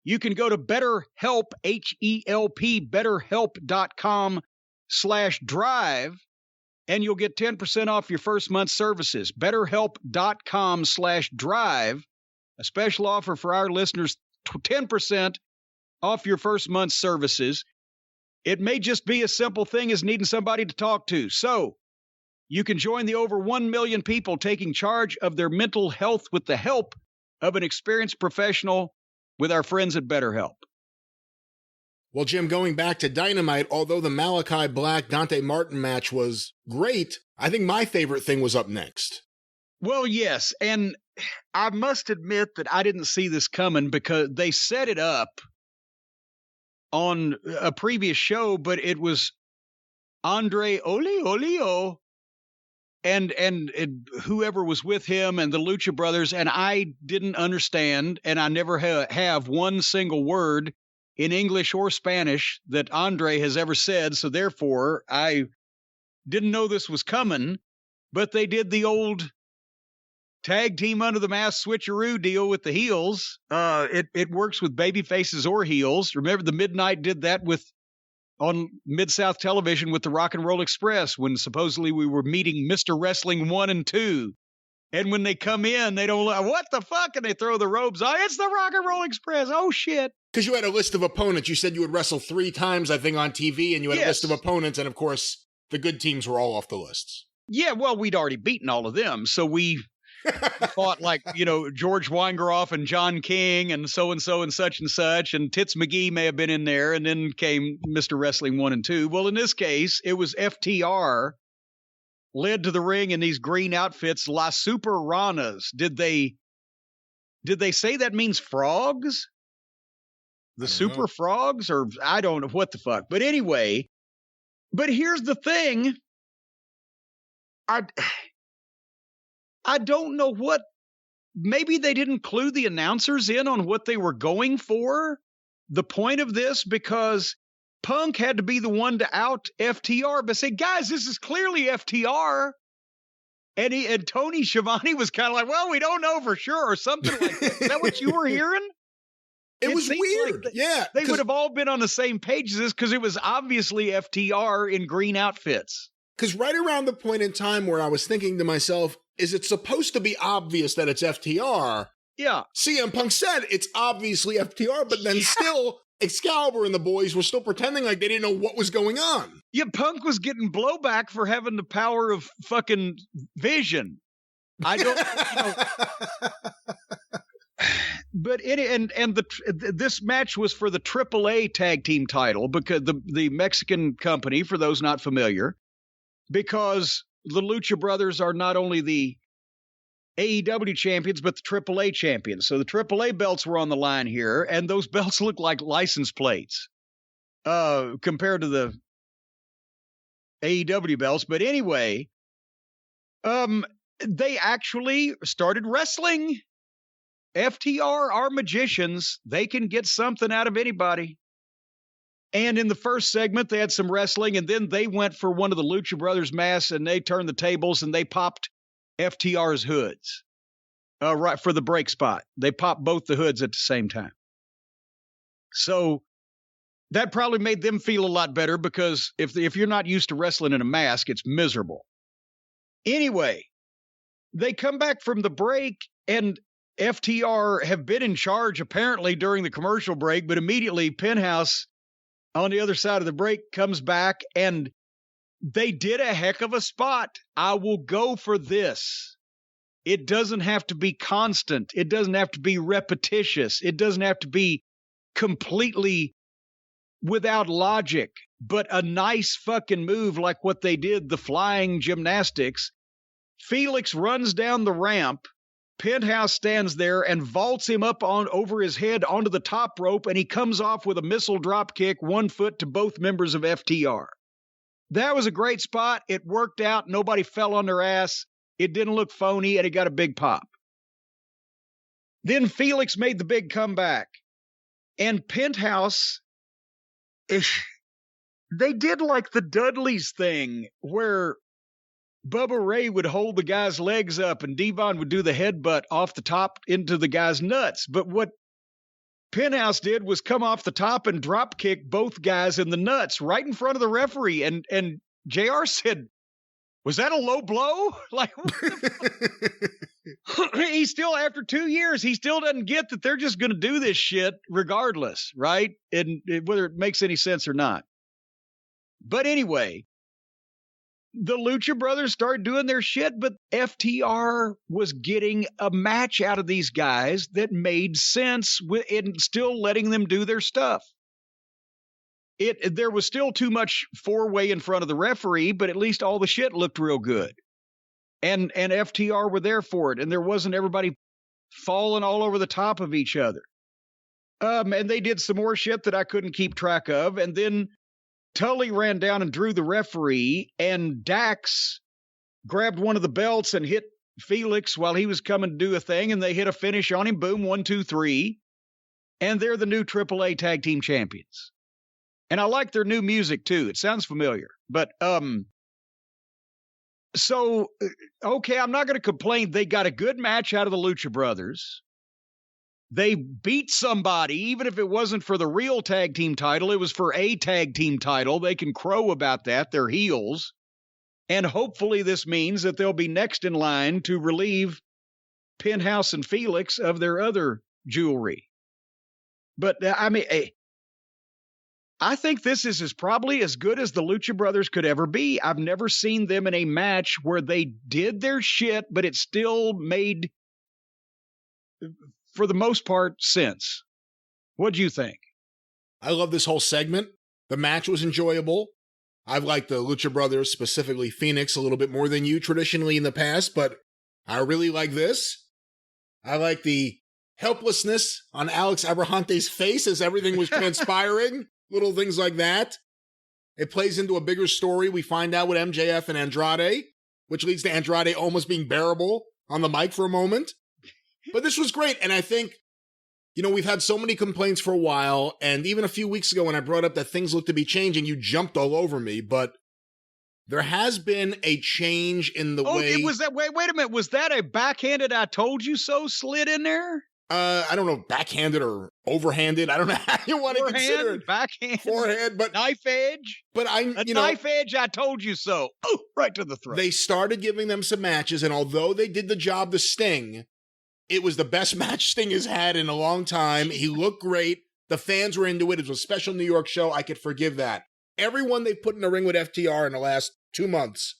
Speaker 2: you can go to BetterHelp, H-E-L-P, BetterHelp.com/drive, and you'll get 10% off your first month's services. BetterHelp.com/drive, a special offer for our listeners, 10% off your first month's services. It may just be a simple thing as needing somebody to talk to. So you can join the over 1 million people taking charge of their mental health with the help of an experienced professional with our friends at BetterHelp.
Speaker 1: Well, Jim, going back to Dynamite, although the Malachi Black-Dante Martin match was great, I think my favorite thing was up next.
Speaker 2: Well, yes, and I must admit that I didn't see this coming because they set it up on a previous show, but it was Andre Olio and whoever was with him and the Lucha Brothers, and I didn't understand, and I never have one single word in English or Spanish that Andre has ever said, so therefore I didn't know this was coming, but they did the old tag team under the mask switcheroo deal with the heels. It works with baby faces or heels. Remember, the Midnight did that on Mid-South Television with the Rock and Roll Express when supposedly we were meeting Mr. Wrestling 1 and 2. And when they come in, they don't like, what the fuck? And they throw the robes on. It's the Rock and Roll Express. Oh, shit.
Speaker 1: Because you had a list of opponents. You said you would wrestle 3 times, I think, on TV, and you had a list of opponents. And, of course, the good teams were all off the lists.
Speaker 2: Yeah, well, we'd already beaten all of them. So we fought like, George Weingroff and John King and so-and-so and such and such. And Tits McGee may have been in there. And then came Mr. Wrestling 1 and 2. Well, in this case, it was FTR led to the ring in these green outfits, La Super Ranas. Did they say that means frogs? The Super Frogs? Or I don't know what the fuck. But anyway, but here's the thing. I don't know what, maybe they didn't clue the announcers in on what they were going for, the point of this, because Punk had to be the one to out FTR, but say, guys, this is clearly FTR. And Tony Schiavone was kind of like, well, we don't know for sure, or something like that. Is that what you were hearing?
Speaker 1: It was weird.
Speaker 2: Like they would have all been on the same page as this because it was obviously FTR in green outfits.
Speaker 1: Because right around the point in time where I was thinking to myself, is it's supposed to be obvious that it's FTR.
Speaker 2: Yeah.
Speaker 1: CM Punk said it's obviously FTR, but then still Excalibur and the boys were still pretending like they didn't know what was going on.
Speaker 2: Yeah, Punk was getting blowback for having the power of fucking vision. I don't, but this match was for the AAA tag team title, because the Mexican company, for those not familiar, because the Lucha Brothers are not only the AEW champions, but the AAA champions. So the AAA belts were on the line here, and those belts look like license plates compared to the AEW belts. But anyway, they actually started wrestling. FTR are magicians. They can get something out of anybody. And in the first segment, they had some wrestling, and then they went for one of the Lucha Brothers masks, and they turned the tables, and they popped FTR's hoods right for the break spot. They popped both the hoods at the same time. So that probably made them feel a lot better, because if you're not used to wrestling in a mask, it's miserable. Anyway, they come back from the break, and FTR have been in charge apparently during the commercial break, but immediately Penthouse on the other side of the break comes back, and they did a heck of a spot. I will go for this. It doesn't have to be constant. It doesn't have to be repetitious. It doesn't have to be completely without logic, but a nice fucking move like what they did, the flying gymnastics. Felix runs down the ramp. Penthouse stands there and vaults him up over his head onto the top rope, and he comes off with a missile drop kick, 1 foot to both members of FTR. That was a great spot. It worked out. Nobody fell on their ass. It didn't look phony, and it got a big pop. Then Felix made the big comeback. And Penthouse, they did like the Dudleys thing, where Bubba Ray would hold the guy's legs up and Devon would do the headbutt off the top into the guy's nuts. But what Penthouse did was come off the top and drop kick both guys in the nuts right in front of the referee. And JR said, was that a low blow? Like, he still, after 2 years, he still doesn't get that they're just going to do this shit regardless, right? And whether it makes any sense or not. But anyway, the Lucha Brothers started doing their shit, but FTR was getting a match out of these guys that made sense in still letting them do their stuff. There was still too much four-way in front of the referee, but at least all the shit looked real good. And FTR were there for it, and there wasn't everybody falling all over the top of each other. And they did some more shit that I couldn't keep track of, and then Tully ran down and drew the referee, and Dax grabbed one of the belts and hit Felix while he was coming to do a thing, and they hit a finish on him. Boom, 1, 2, 3. And they're the new AAA Tag Team Champions. And I like their new music, too. It sounds familiar. But, so, okay, I'm not going to complain. They got a good match out of the Lucha Brothers. They beat somebody, even if it wasn't for the real tag team title. It was for a tag team title. They can crow about that. They're heels. And hopefully this means that they'll be next in line to relieve Penthouse and Felix of their other jewelry. But, I mean, I think this is probably as good as the Lucha Brothers could ever be. I've never seen them in a match where they did their shit, but it still made, for the most part, sense. What'd you think?
Speaker 1: I love this whole segment. The match was enjoyable. I've liked the Lucha Brothers, specifically Phoenix, a little bit more than you traditionally in the past, but I really like this. I like the helplessness on Alex Abrahante's face as everything was transpiring. Little things like that. It plays into a bigger story. We find out with MJF and Andrade, which leads to Andrade almost being bearable on the mic for a moment. But this was great. And I think, you know, we've had so many complaints for a while. And even a few weeks ago when I brought up that things look to be changing, you jumped all over me. But there has been a change in the way.
Speaker 2: Was that, wait a minute. Was that a backhanded I told you so slid in there?
Speaker 1: I don't know, backhanded or overhanded. I don't know how you want to consider it.
Speaker 2: Backhand,
Speaker 1: forehand, but
Speaker 2: knife edge.
Speaker 1: But
Speaker 2: knife edge. I told you so. Oh, right to the throat.
Speaker 1: They started giving them some matches, and although they did the job to Sting, it was the best match Sting has had in a long time. He looked great. The fans were into it. It was a special New York show. I could forgive that. Everyone they put in the ring with FTR in the last 2 months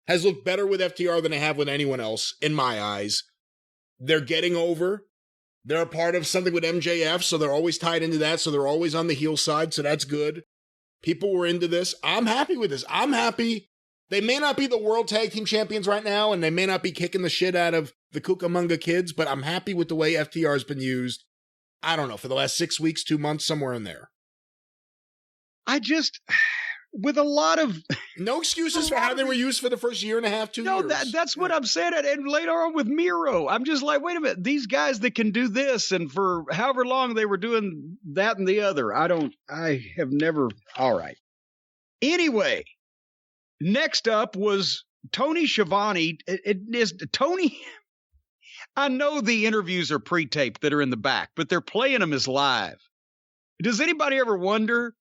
Speaker 1: has looked better with FTR than they have with anyone else, in my eyes. They're getting over. They're a part of something with MJF, so they're always tied into that, so they're always on the heel side, so that's good. People were into this. I'm happy with this. I'm happy. They may not be the World Tag Team Champions right now, and they may not be kicking the shit out of the Cucamonga Kids, but I'm happy with the way FTR has been used. I don't know, for the last 6 weeks, 2 months, somewhere in there.
Speaker 2: With a lot of...
Speaker 1: No excuses for how they were used for the first year and a half, 2 years.
Speaker 2: No, that's what I'm saying. And later on with Miro, I'm just like, wait a minute, these guys that can do this, and for however long they were doing that and the other, I have never... All right. Anyway, next up was Tony Schiavone. Tony... I know the interviews are pre-taped that are in the back, but they're playing them as live. Does anybody ever wonder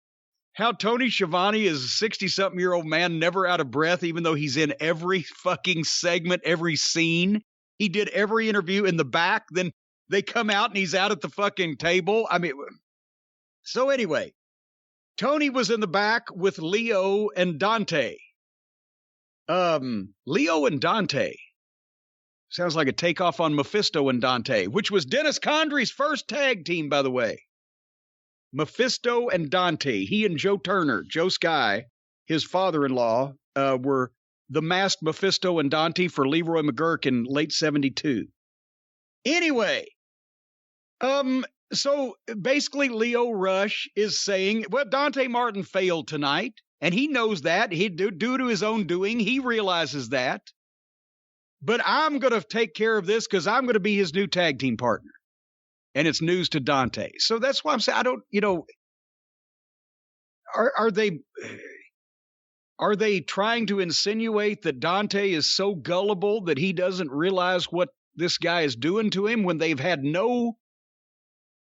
Speaker 2: how Tony Schiavone is a 60-something-year-old man, never out of breath, even though he's in every fucking segment, every scene? He did every interview in the back. Then they come out and he's out at the fucking table. I mean, so anyway, Tony was in the back with Leo and Dante. Leo and Dante. Sounds like a takeoff on Mephisto and Dante, which was Dennis Condrey's first tag team, by the way. Mephisto and Dante. He and Joe Turner, Joe Sky, his father-in-law, were the masked Mephisto and Dante for Leroy McGurk in late 72. Anyway, so basically Leo Rush is saying, well, Dante Martin failed tonight, and he knows that. Due to his own doing, he realizes that. But I'm going to take care of this because I'm going to be his new tag team partner. And it's news to Dante. So that's why I'm saying, I don't, are they trying to insinuate that Dante is so gullible that he doesn't realize what this guy is doing to him when they've got no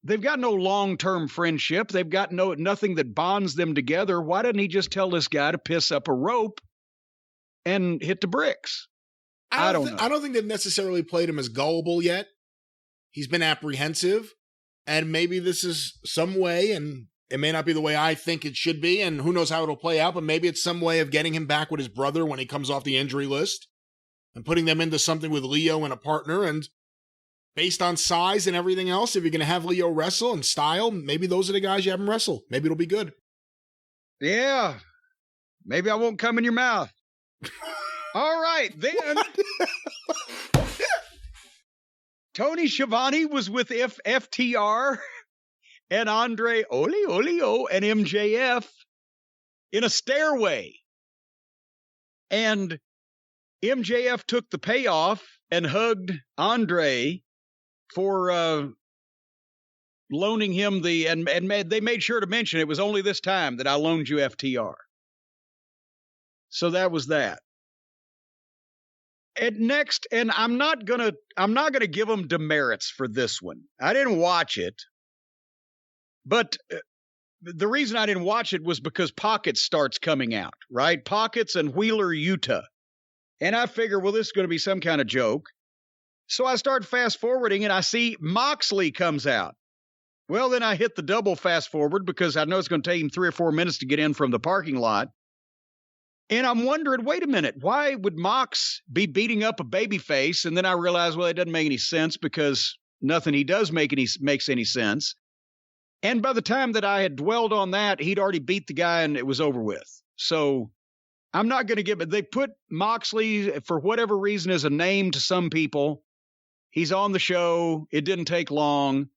Speaker 2: long-term friendship. They've got nothing that bonds them together. Why doesn't he just tell this guy to piss up a rope and hit the bricks? I don't know.
Speaker 1: I don't think they've necessarily played him as gullible yet. He's been apprehensive, and maybe this is some way, and it may not be the way I think it should be, and who knows how it'll play out, but maybe it's some way of getting him back with his brother when he comes off the injury list and putting them into something with Leo and a partner. And based on size and everything else, if you're going to have Leo wrestle and style, maybe those are the guys you have him wrestle. Maybe it'll be good.
Speaker 2: Yeah. Maybe I won't come in your mouth. All right, then. Tony Schiavone was with FTR and Andre Olio and MJF in a stairway. And MJF took the payoff and hugged Andre for loaning him they made sure to mention it was only this time that I loaned you FTR. So that was that. And next, and I'm not gonna give them demerits for this one. I didn't watch it, but the reason I didn't watch it was because Pockets starts coming out, right? Pockets and Wheeler Yuta, and I figure, well, this is going to be some kind of joke. So I start fast forwarding, and I see Moxley comes out. Well, then I hit the double fast forward because I know it's going to take him 3 or 4 minutes to get in from the parking lot. And I'm wondering, wait a minute, why would Mox be beating up a babyface? And then I realized, well, it doesn't make any sense because nothing he does makes any sense. And by the time that I had dwelled on that, he'd already beat the guy and it was over with. So I'm not going to give it. They put Moxley, for whatever reason, as a name to some people. He's on the show. It didn't take long.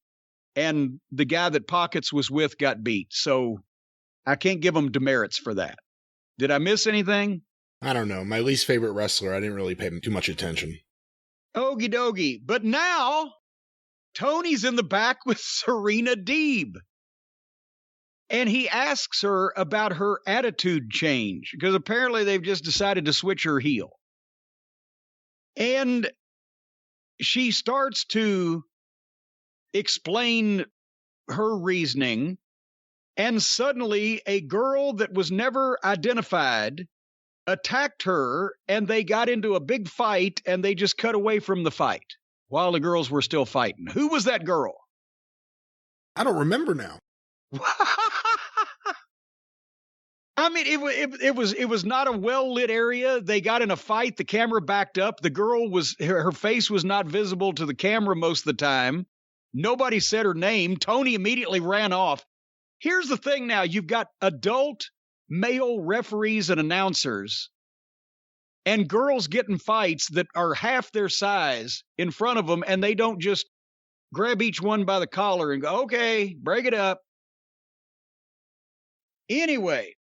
Speaker 2: And the guy that Pockets was with got beat. So I can't give him demerits for that. Did I miss anything?
Speaker 1: I don't know. My least favorite wrestler. I didn't really pay him too much attention.
Speaker 2: Okie dokie. But now, Tony's in the back with Serena Deeb. And he asks her about her attitude change, because apparently they've just decided to switch her heel. And she starts to explain her reasoning, and suddenly a girl that was never identified attacked her, and they got into a big fight, and they just cut away from the fight while the girls were still fighting. Who was that girl?
Speaker 1: I don't remember now.
Speaker 2: I mean, it was not a well-lit area. They got in a fight. The camera backed up. The girl her face was not visible to the camera most of the time. Nobody said her name. Tony immediately ran off. Here's the thing now. You've got adult male referees and announcers and girls getting fights that are half their size in front of them, and they don't just grab each one by the collar and go, okay, break it up. Anyway,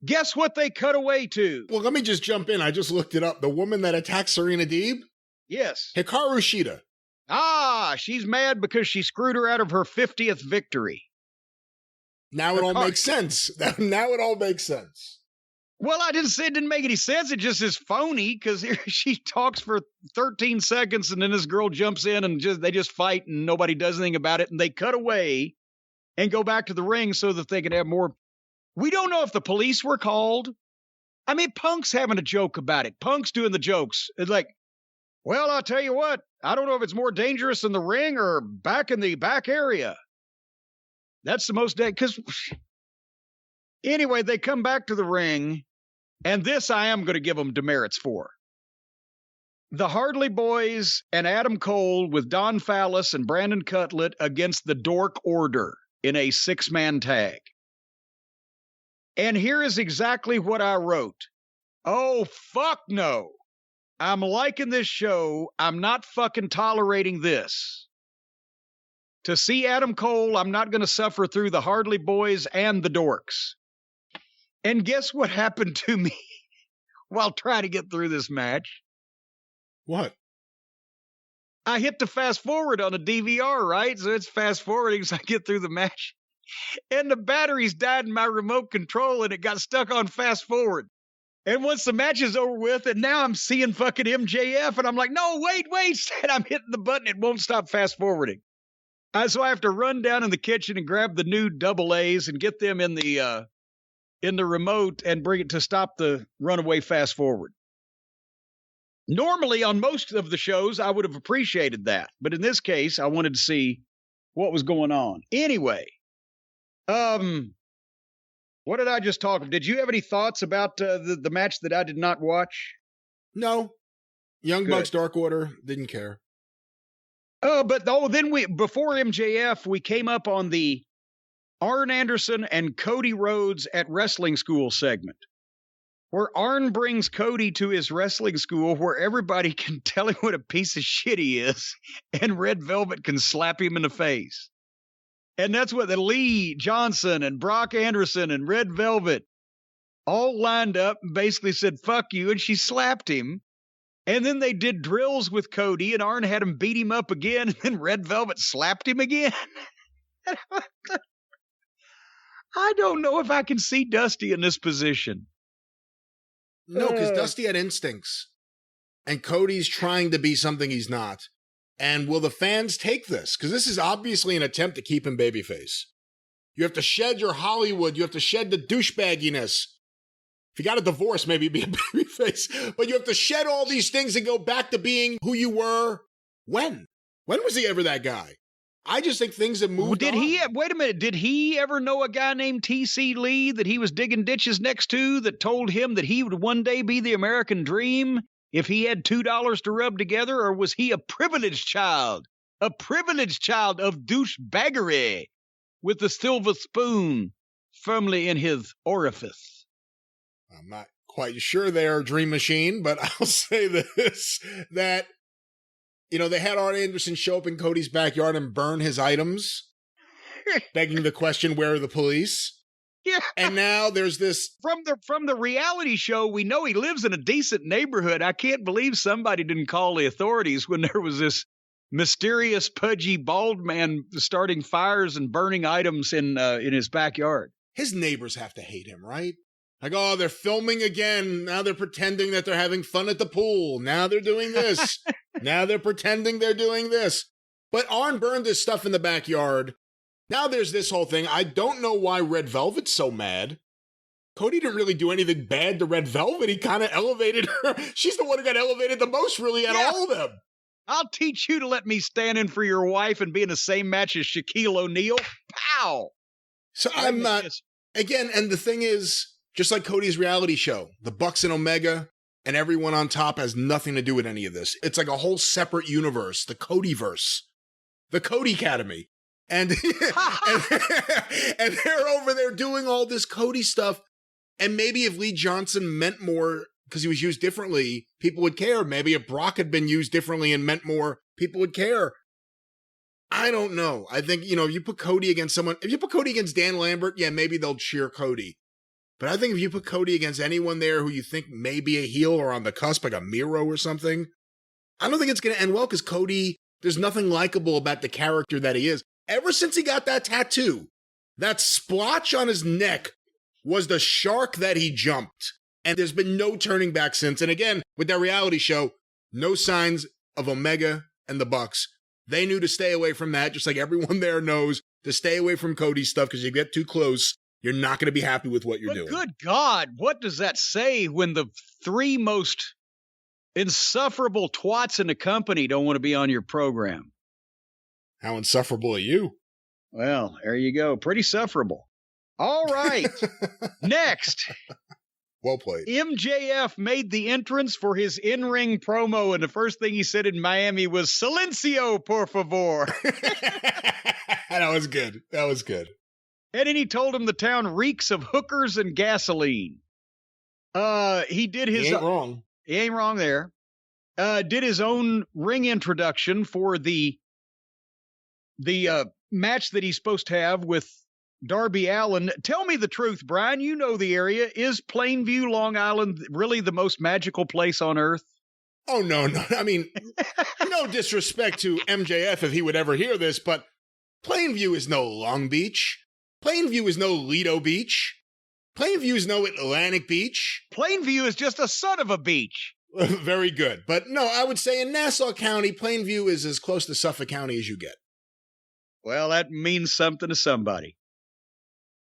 Speaker 2: guess what they cut away to?
Speaker 1: Well, let me just jump in. I just looked it up. The woman that attacked Serena Deeb?
Speaker 2: Yes.
Speaker 1: Hikaru Shida.
Speaker 2: Ah, she's mad because she screwed her out of her 50th victory.
Speaker 1: Now it all makes sense. Now it all makes sense.
Speaker 2: Well, I didn't say it didn't make any sense. It just is phony because here she talks for 13 seconds and then this girl jumps in and they just fight and nobody does anything about it. And they cut away and go back to the ring so that they can have more. We don't know if the police were called. I mean, Punk's having a joke about it. Punk's doing the jokes. It's like, well, I'll tell you what. I don't know if it's more dangerous in the ring or back in the back area. That's the most because anyway, they come back to the ring, and this I am going to give them demerits for. The Hardy Boys and Adam Cole with Don Fallis and Brandon Cutlet against the Dork Order in a 6-man tag. And here is exactly what I wrote. Oh, fuck no. I'm liking this show. I'm not fucking tolerating this. To see Adam Cole, I'm not going to suffer through the Hardy Boys and the Dorks. And guess what happened to me while trying to get through this match?
Speaker 1: What?
Speaker 2: I hit the fast forward on a DVR, right? So it's fast forwarding as I get through the match. And the batteries died in my remote control and it got stuck on fast forward. And once the match is over with, and now I'm seeing fucking MJF, and I'm like, no, wait, and I'm hitting the button. It won't stop fast forwarding. So I have to run down in the kitchen and grab the new AA and get them in the remote and bring it to stop the runaway fast forward. Normally, on most of the shows, I would have appreciated that. But in this case, I wanted to see what was going on. Anyway, what did I just talk about? Did you have any thoughts about the match that I did not watch?
Speaker 1: No. Young Bucks Dark Order, didn't care.
Speaker 2: Then before MJF, we came up on the Arn Anderson and Cody Rhodes at wrestling school segment, where Arn brings Cody to his wrestling school where everybody can tell him what a piece of shit he is, and Red Velvet can slap him in the face. And that's what the Lee Johnson and Brock Anderson and Red Velvet all lined up and basically said, fuck you, and she slapped him. And then they did drills with Cody, and Arn had him beat him up again, and then Red Velvet slapped him again. I don't know if I can see Dusty in this position.
Speaker 1: No, because Dusty had instincts, and Cody's trying to be something he's not. And will the fans take this? Because this is obviously an attempt to keep him babyface. You have to shed your Hollywood. You have to shed the douchebagginess. If you got a divorce, maybe be a babyface. But you have to shed all these things and go back to being who you were. When? When was he ever that guy? I just think things have moved on.
Speaker 2: Wait a minute. Did he ever know a guy named T.C. Lee that he was digging ditches next to that told him that he would one day be the American dream if he had $2 to rub together? Or was he a privileged child? A privileged child of douchebaggery with the silver spoon firmly in his orifice?
Speaker 1: I'm not quite sure they're Dream Machine, but I'll say this, that, you know, they had Arn Anderson show up in Cody's backyard and burn his items, begging the question, where are the police?
Speaker 2: Yeah.
Speaker 1: And now there's this.
Speaker 2: From the reality show, we know he lives in a decent neighborhood. I can't believe somebody didn't call the authorities when there was this mysterious, pudgy, bald man starting fires and burning items in his backyard.
Speaker 1: His neighbors have to hate him, right? Like, oh, they're filming again. Now they're pretending that they're having fun at the pool. Now they're doing this. Now they're pretending they're doing this. But Arn burned his stuff in the backyard. Now there's this whole thing. I don't know why Red Velvet's so mad. Cody didn't really do anything bad to Red Velvet. He kind of elevated her. She's the one who got elevated the most, really, out of all of them.
Speaker 2: I'll teach you to let me stand in for your wife and be in the same match as Shaquille O'Neal. Pow!
Speaker 1: So I'm not, again, and the thing is, just like Cody's reality show, the Bucks and Omega and everyone on top has nothing to do with any of this. It's like a whole separate universe, the Codyverse, the Cody Academy. And, and they're over there doing all this Cody stuff. And maybe if Lee Johnson meant more because he was used differently, people would care. Maybe if Brock had been used differently and meant more, people would care. I don't know. I think, if you put Cody against someone, if you put Cody against Dan Lambert, yeah, maybe they'll cheer Cody. But I think if you put Cody against anyone there who you think may be a heel or on the cusp, like a Miro or something, I don't think it's going to end well because Cody, there's nothing likable about the character that he is. Ever since he got that tattoo, that splotch on his neck was the shark that he jumped. And there's been no turning back since. And again, with that reality show, no signs of Omega and the Bucks. They knew to stay away from that, just like everyone there knows to stay away from Cody's stuff, because you get too close, you're not going to be happy with what you're doing.
Speaker 2: Good God, what does that say when the three most insufferable twats in the company don't want to be on your program?
Speaker 1: How insufferable are you?
Speaker 2: Well, there you go. Pretty sufferable. All right. Next.
Speaker 1: Well played.
Speaker 2: MJF made the entrance for his in-ring promo, and the first thing he said in Miami was, "Silencio, por favor."
Speaker 1: That was good. That was good.
Speaker 2: And then he told him the town reeks of hookers and gasoline. He did his...
Speaker 1: He ain't wrong.
Speaker 2: He ain't wrong there. Did his own ring introduction for the match that he's supposed to have with Darby Allin. Tell me the truth, Brian. You know the area. Is Plainview, Long Island, really the most magical place on earth?
Speaker 1: Oh, no. I mean, no disrespect to MJF if he would ever hear this, but Plainview is no Long Beach. Plainview is no Lido Beach. Plainview is no Atlantic Beach.
Speaker 2: Plainview is just a son of a beach.
Speaker 1: Very good. But no, I would say in Nassau County, Plainview is as close to Suffolk County as you get.
Speaker 2: Well, that means something to somebody.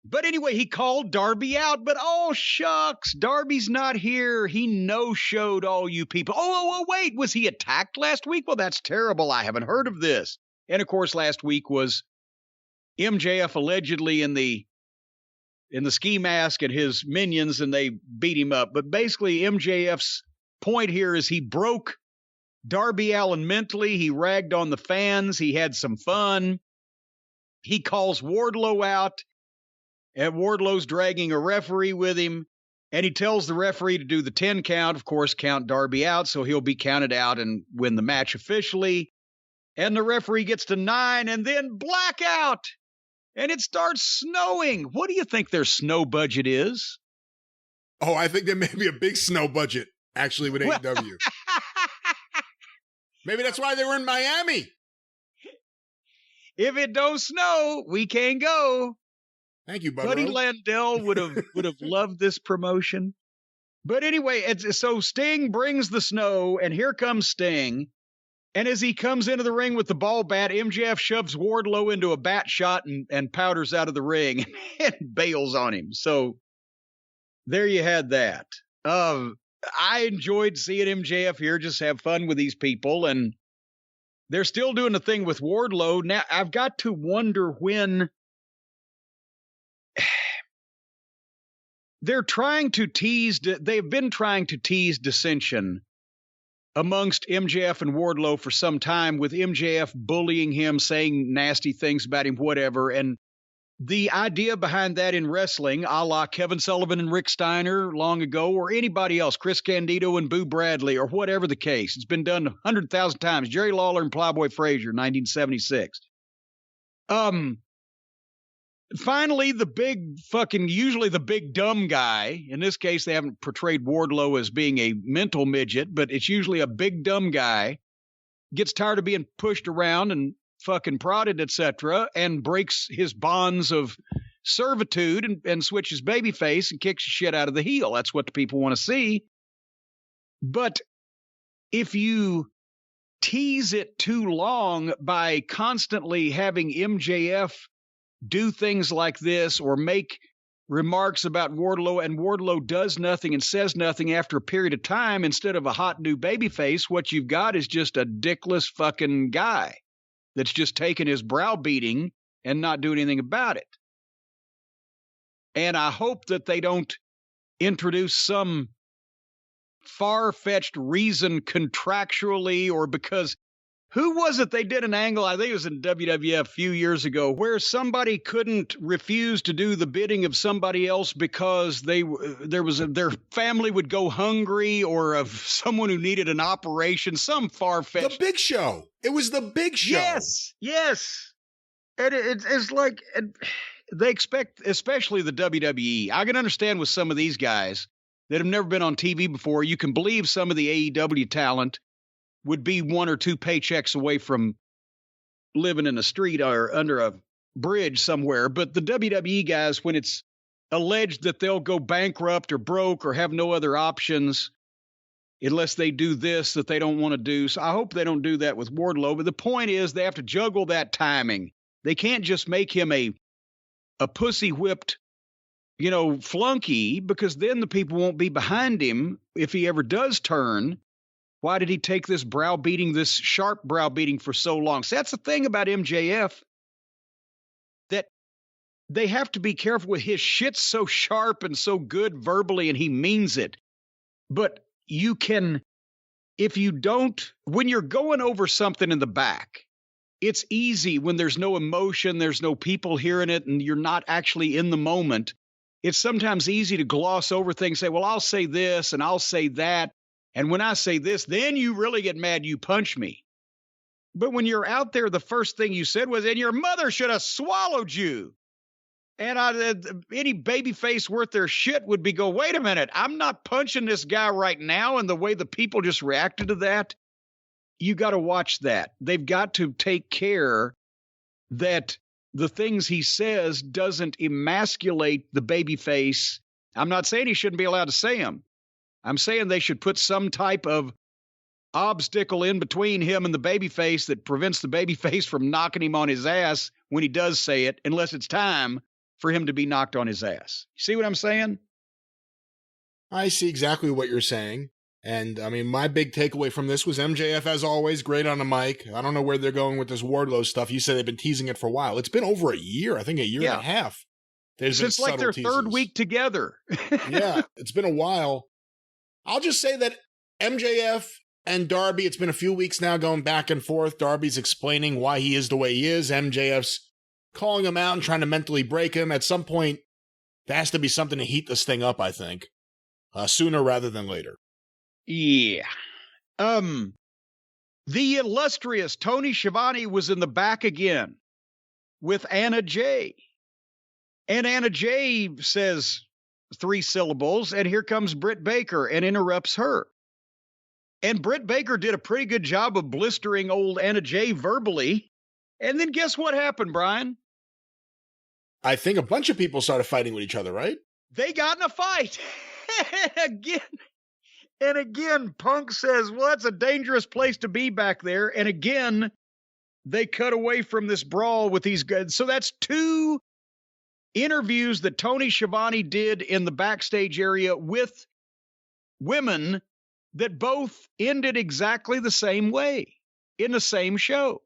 Speaker 2: But anyway, he called Darby out, but oh, shucks, Darby's not here. He no-showed all you people. Oh, wait, was he attacked last week? Well, that's terrible. I haven't heard of this. And, of course, last week was MJF allegedly in the ski mask and his minions, and they beat him up. But basically, MJF's point here is he broke Darby Allin mentally. He ragged on the fans. He had some fun. He calls Wardlow out. And Wardlow's dragging a referee with him, and he tells the referee to do the 10 count, of course, count Darby out, so he'll be counted out and win the match officially. And the referee gets to 9, and then blackout, and it starts snowing. What do you think their snow budget is?
Speaker 1: Oh, I think there may be a big snow budget, actually, with AEW. Maybe that's why they were in Miami.
Speaker 2: If it don't snow, we can't go.
Speaker 1: Thank you, Buddy.
Speaker 2: Buddy Landell would have loved this promotion. But anyway, so Sting brings the snow, and here comes Sting. And as he comes into the ring with the ball bat, MJF shoves Wardlow into a bat shot and powders out of the ring and bails on him. So there you had that. I enjoyed seeing MJF here just have fun with these people, and they're still doing the thing with Wardlow. Now, I've got to wonder when... They've been trying to tease dissension amongst MJF and Wardlow for some time, with MJF bullying him, saying nasty things about him, whatever. And the idea behind that in wrestling, a la Kevin Sullivan and Rick Steiner long ago, or anybody else, Chris Candido and Boo Bradley, or whatever the case, it's been done 100,000 times. Jerry Lawler and Plowboy Frazier, 1976. Finally, usually the big dumb guy, in this case, they haven't portrayed Wardlow as being a mental midget, but it's usually a big dumb guy, gets tired of being pushed around and fucking prodded, etc., and breaks his bonds of servitude and switches babyface and kicks the shit out of the heel. That's what the people want to see. But if you tease it too long by constantly having MJF do things like this or make remarks about Wardlow, and Wardlow does nothing and says nothing after a period of time, instead of a hot new babyface, what you've got is just a dickless fucking guy that's just taking his browbeating and not doing anything about it. And I hope that they don't introduce some far-fetched reason contractually, or because who was it they did an angle, I think it was in WWF a few years ago, where somebody couldn't refuse to do the bidding of somebody else because their family would go hungry, or of someone who needed an operation, some far-fetched.
Speaker 1: The Big Show. It was the Big Show.
Speaker 2: Yes. And it's like, they expect, especially the WWE. I can understand with some of these guys that have never been on TV before, you can believe some of the AEW talent would be 1 or 2 paychecks away from living in the street or under a bridge somewhere. But the WWE guys, when it's alleged that they'll go bankrupt or broke or have no other options unless they do this that they don't want to do. So I hope they don't do that with Wardlow. But the point is, they have to juggle that timing. They can't just make him a pussy whipped, flunky, because then the people won't be behind him if he ever does turn. Why did he take this sharp browbeating for so long? So that's the thing about MJF, that they have to be careful with his shit's so sharp and so good verbally, and he means it. But you can, when you're going over something in the back, it's easy when there's no emotion, there's no people hearing it, and you're not actually in the moment. It's sometimes easy to gloss over things, say, well, I'll say this and I'll say that. And when I say this, then you really get mad, you punch me. But when you're out there, the first thing you said was, and your mother should have swallowed you. And any babyface worth their shit would go, wait a minute, I'm not punching this guy right now. And the way the people just reacted to that, you got to watch that. They've got to take care that the things he says doesn't emasculate the babyface. I'm not saying he shouldn't be allowed to say them. I'm saying they should put some type of obstacle in between him and the babyface that prevents the babyface from knocking him on his ass when he does say it, unless it's time for him to be knocked on his ass. You see what I'm saying?
Speaker 1: I see exactly what you're saying. And, I mean, my big takeaway from this was MJF, as always, great on the mic. I don't know where they're going with this Wardlow stuff. You said they've been teasing it for a while. It's been over a year, I think a year and a half.
Speaker 2: Since like their third week together.
Speaker 1: Yeah, it's been a while. I'll just say that MJF and Darby, it's been a few weeks now going back and forth. Darby's explaining why he is the way he is. MJF's calling him out and trying to mentally break him. At some point, there has to be something to heat this thing up, I think. Sooner rather than later.
Speaker 2: Yeah. The illustrious Tony Schiavone was in the back again with Anna Jay. And Anna Jay says 3 syllables, and here comes Britt Baker and interrupts her. And Britt Baker did a pretty good job of blistering old Anna Jay verbally. And then guess what happened, Brian?
Speaker 1: I think a bunch of people started fighting with each other, right?
Speaker 2: They got in a fight. And again, Punk says, well, that's a dangerous place to be back there. And again, they cut away from this brawl with these guys. So that's 2 interviews that Tony Schiavone did in the backstage area with women that both ended exactly the same way in the same show.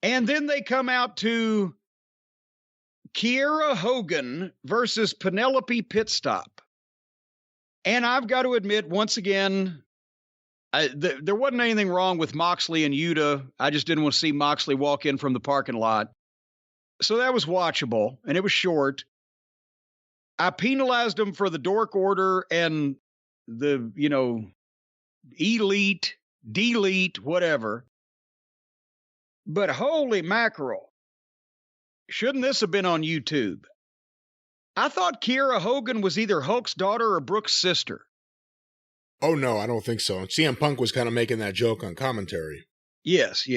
Speaker 2: And then they come out to Kiera Hogan versus Penelope Pitstop. And I've got to admit, once again, there wasn't anything wrong with Moxley and Yuta. I just didn't want to see Moxley walk in from the parking lot. So that was watchable, and it was short. I penalized them for the dork order and the, elite, delete, whatever. But holy mackerel, shouldn't this have been on YouTube? I thought Kiera Hogan was either Hulk's daughter or Brooke's sister.
Speaker 1: Oh, no, I don't think so. CM Punk was kind of making that joke on commentary.
Speaker 2: Yes.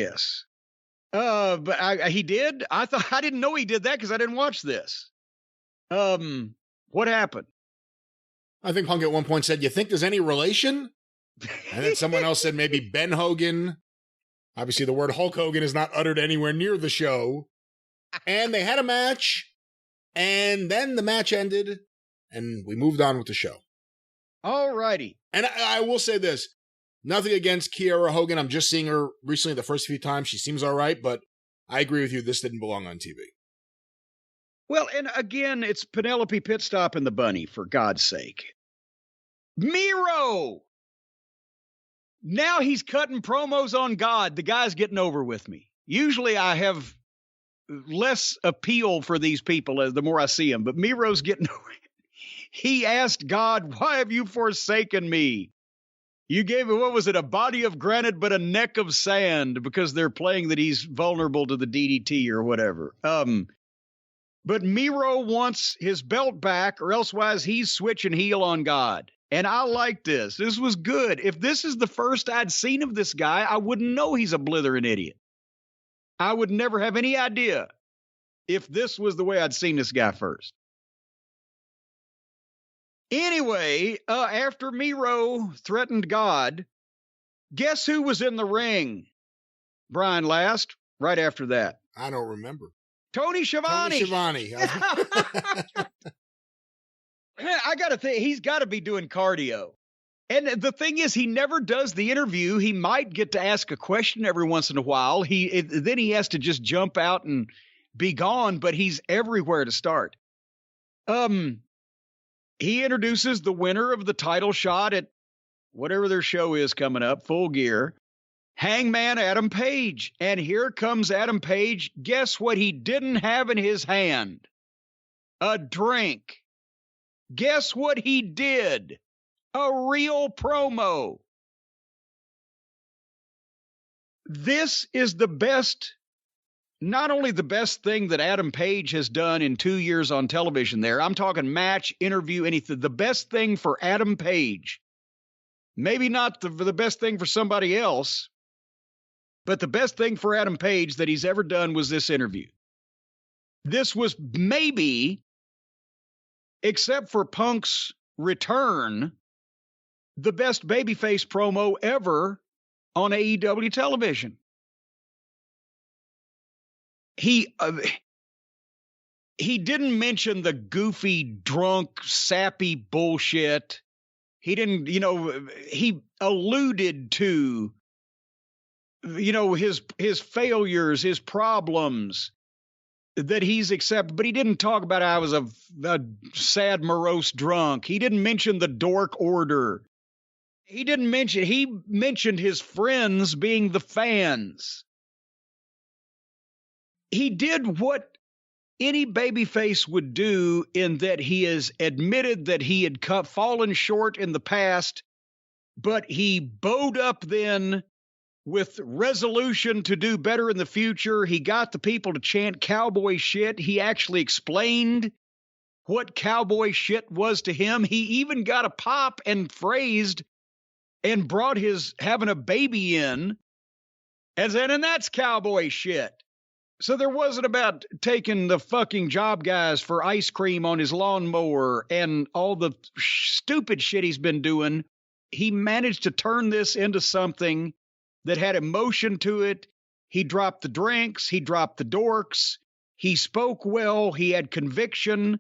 Speaker 2: But he did? I didn't know he did that because I didn't watch this. What happened?
Speaker 1: I think Punk at one point said, you think there's any relation? And then someone else said maybe Ben Hogan. Obviously, the word Hulk Hogan is not uttered anywhere near the show. And they had a match, and then the match ended, and we moved on with the show.
Speaker 2: All righty.
Speaker 1: And I will say this. Nothing against Kiera Hogan. I'm just seeing her recently the first few times. She seems all right, but I agree with you. This didn't belong on TV.
Speaker 2: Well, and again, it's Penelope Pitstop and the Bunny, for God's sake. Miro! Now he's cutting promos on God. The guy's getting over with me. Usually I have less appeal for these people the more I see them, but Miro's getting over it. He asked God, why have you forsaken me? You gave me, what was it, a body of granite but a neck of sand, because they're playing that he's vulnerable to the DDT or whatever. But Miro wants his belt back, or elsewise he's switching heel on God. And I like this. This was good. If this is the first I'd seen of this guy, I wouldn't know he's a blithering idiot. I would never have any idea if this was the way I'd seen this guy first. Anyway, after Miro threatened God, guess who was in the ring? Brian Last, right after that.
Speaker 1: I don't remember.
Speaker 2: Tony Schiavone. I got to think, he's got to be doing cardio. And the thing is, he never does the interview. He might get to ask a question every once in a while. Then he has to just jump out and be gone, but he's everywhere to start. He introduces the winner of the title shot at whatever their show is coming up, Full Gear, Hangman Adam Page. And here comes Adam Page. Guess what he didn't have in his hand? A drink. Guess what he did? A real promo. This is the best, not only the best thing that Adam Page has done in 2 years on television there. I'm talking match, interview, anything. The best thing for Adam Page. Maybe not the best thing for somebody else, but the best thing for Adam Page that he's ever done was this interview. This was maybe, except for Punk's return, the best babyface promo ever on AEW television. He didn't mention the goofy, drunk, sappy bullshit. He didn't, he alluded to, his failures, his problems that he's accepted, but he didn't talk about how I was a sad, morose drunk. He didn't mention the dork order. He mentioned his friends being the fans. He did what any babyface would do, in that he has admitted that he had fallen short in the past, but he bowed up then with resolution to do better in the future. He got the people to chant cowboy shit. He actually explained what cowboy shit was to him. He even got a pop and phrased and brought his having a baby in as in, and that's cowboy shit. So there wasn't about taking the fucking job guys for ice cream on his lawnmower and all the stupid shit he's been doing. He managed to turn this into something that had emotion to it. He dropped the drinks. He dropped the dorks. He spoke well. He had conviction.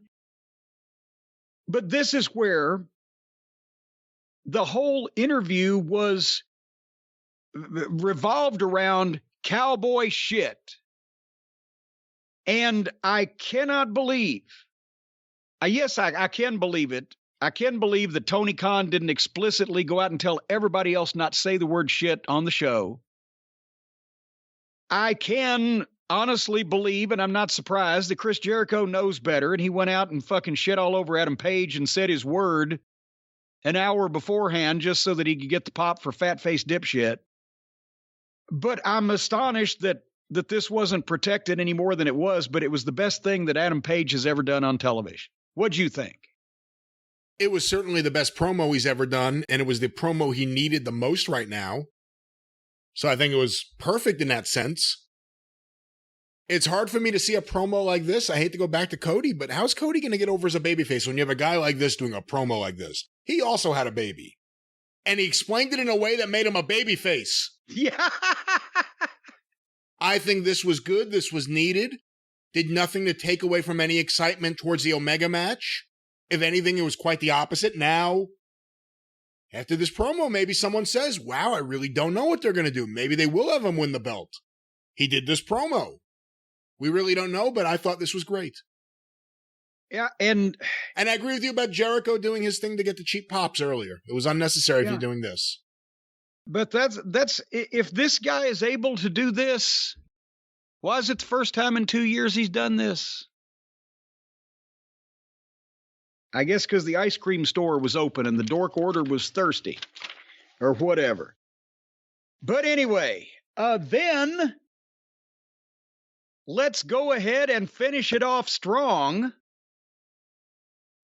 Speaker 2: But this is where the whole interview was revolved around cowboy shit. And I cannot believe, yes, I can believe it. I can believe that Tony Khan didn't explicitly go out and tell everybody else not to say the word shit on the show. I can honestly believe, and I'm not surprised, that Chris Jericho knows better, and he went out and fucking shit all over Adam Page and said his word an hour beforehand just so that he could get the pop for fat-faced dipshit. But I'm astonished that this wasn't protected any more than it was, but it was the best thing that Adam Page has ever done on television. What'd you think?
Speaker 1: It was certainly the best promo he's ever done, and it was the promo he needed the most right now. So I think it was perfect in that sense. It's hard for me to see a promo like this. I hate to go back to Cody, but how's Cody going to get over as a babyface when you have a guy like this doing a promo like this? He also had a baby. And he explained it in a way that made him a babyface.
Speaker 2: Yeah.
Speaker 1: I think this was good. This was needed. Did nothing to take away from any excitement towards the Omega match. If anything, it was quite the opposite. Now, after this promo, maybe someone says, wow, I really don't know what they're going to do. Maybe they will have him win the belt. He did this promo. We really don't know, but I thought this was great.
Speaker 2: Yeah, and
Speaker 1: I agree with you about Jericho doing his thing to get the cheap pops earlier. It was unnecessary if you're doing this.
Speaker 2: But that's if this guy is able to do this, why is it the first time in 2 years he's done this? I guess because the ice cream store was open and the dork order was thirsty or whatever. But anyway, then let's go ahead and finish it off strong.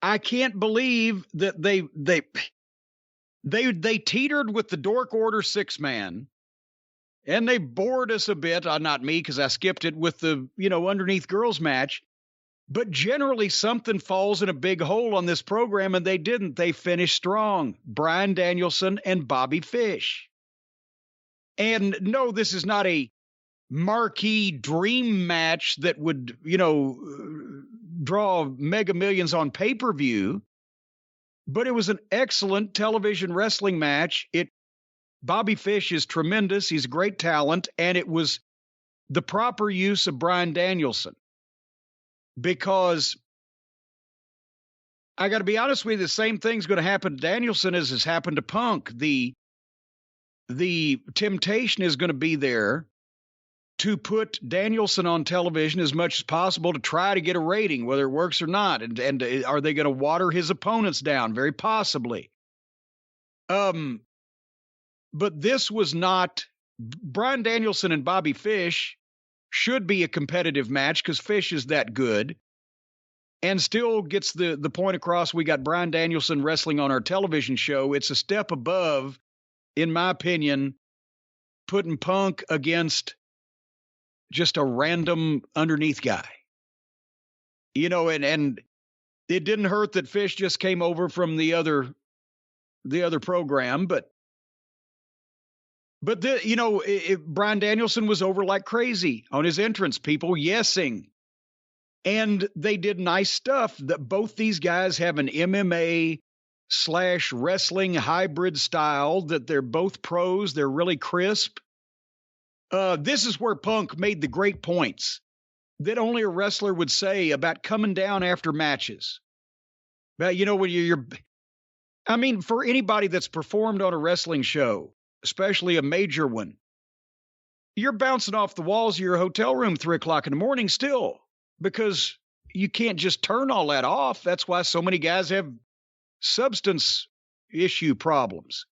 Speaker 2: I can't believe that they teetered with the dork order 6-man, and they bored us a bit. Not me, because I skipped it with the underneath girls match. But generally, something falls in a big hole on this program, and they didn't. They finished strong. Bryan Danielson and Bobby Fish. And no, this is not a marquee dream match that would, draw mega millions on pay-per-view, but it was an excellent television wrestling match. Bobby Fish is tremendous. He's a great talent, and it was the proper use of Bryan Danielson. Because I got to be honest with you, the same thing's going to happen to Danielson as has happened to Punk. The temptation is going to be there to put Danielson on television as much as possible to try to get a rating, whether it works or not. And are they going to water his opponents down? Very possibly. But this was not. Bryan Danielson and Bobby Fish should be a competitive match because Fish is that good and still gets the point across. We got Bryan Danielson wrestling on our television show. It's a step above, in my opinion, putting Punk against just a random underneath guy. And it didn't hurt that Fish just came over from the other program, but Bryan Danielson was over like crazy on his entrance, people yesing. And they did nice stuff. That both these guys have an MMA/wrestling hybrid style, that they're both pros. They're really crisp. This is where Punk made the great points that only a wrestler would say about coming down after matches. But, when for anybody that's performed on a wrestling show, especially a major one, you're bouncing off the walls of your hotel room 3 o'clock in the morning still, because you can't just turn all that off. That's why so many guys have substance issue problems.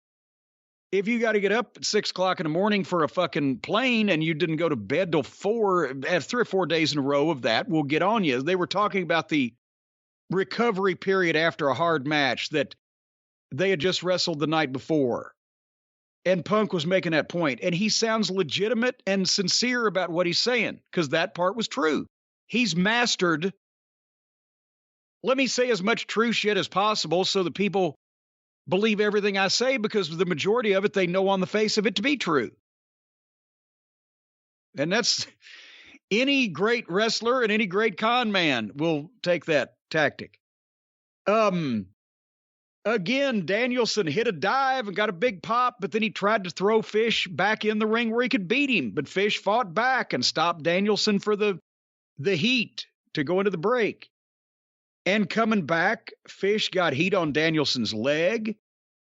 Speaker 2: If you got to get up at 6 o'clock in the morning for a fucking plane and you didn't go to bed till 4, 3 or 4 days in a row of that, we'll get on you. They were talking about the recovery period after a hard match that they had just wrestled the night before. And Punk was making that point. And he sounds legitimate and sincere about what he's saying, because that part was true. He's mastered, let me say as much true shit as possible so that people believe everything I say, because the majority of it they know on the face of it to be true. And that's any great wrestler and any great con man will take that tactic. Again, Danielson hit a dive and got a big pop, but then he tried to throw Fish back in the ring where he could beat him. But Fish fought back and stopped Danielson for the heat to go into the break. And coming back, Fish got heat on Danielson's leg.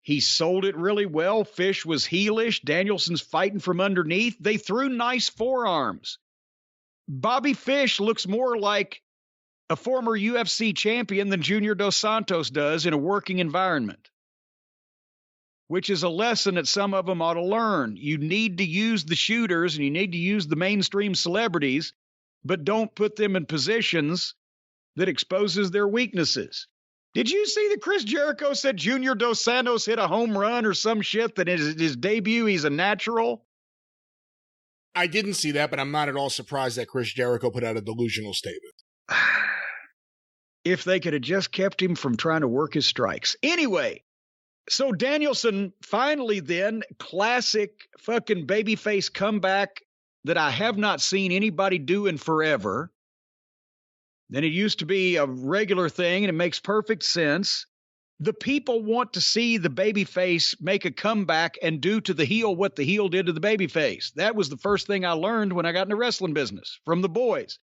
Speaker 2: He sold it really well. Fish was heelish. Danielson's fighting from underneath. They threw nice forearms. Bobby Fish looks more like a former UFC champion than Junior Dos Santos does in a working environment, which is a lesson that some of them ought to learn. You need to use the shooters and you need to use the mainstream celebrities, but don't put them in positions that exposes their weaknesses. Did you see that Chris Jericho said Junior Dos Santos hit a home run or some shit, that his debut, he's a natural?
Speaker 1: I didn't see that, but I'm not at all surprised that Chris Jericho put out a delusional statement.
Speaker 2: If they could have just kept him from trying to work his strikes. Anyway, So Danielson finally then, classic fucking babyface comeback that I have not seen anybody do in forever. Then it used to be a regular thing, and it makes perfect sense. The people want to see the babyface make a comeback and do to the heel what the heel did to the babyface. That was the first thing I learned when I got in the wrestling business from the boys.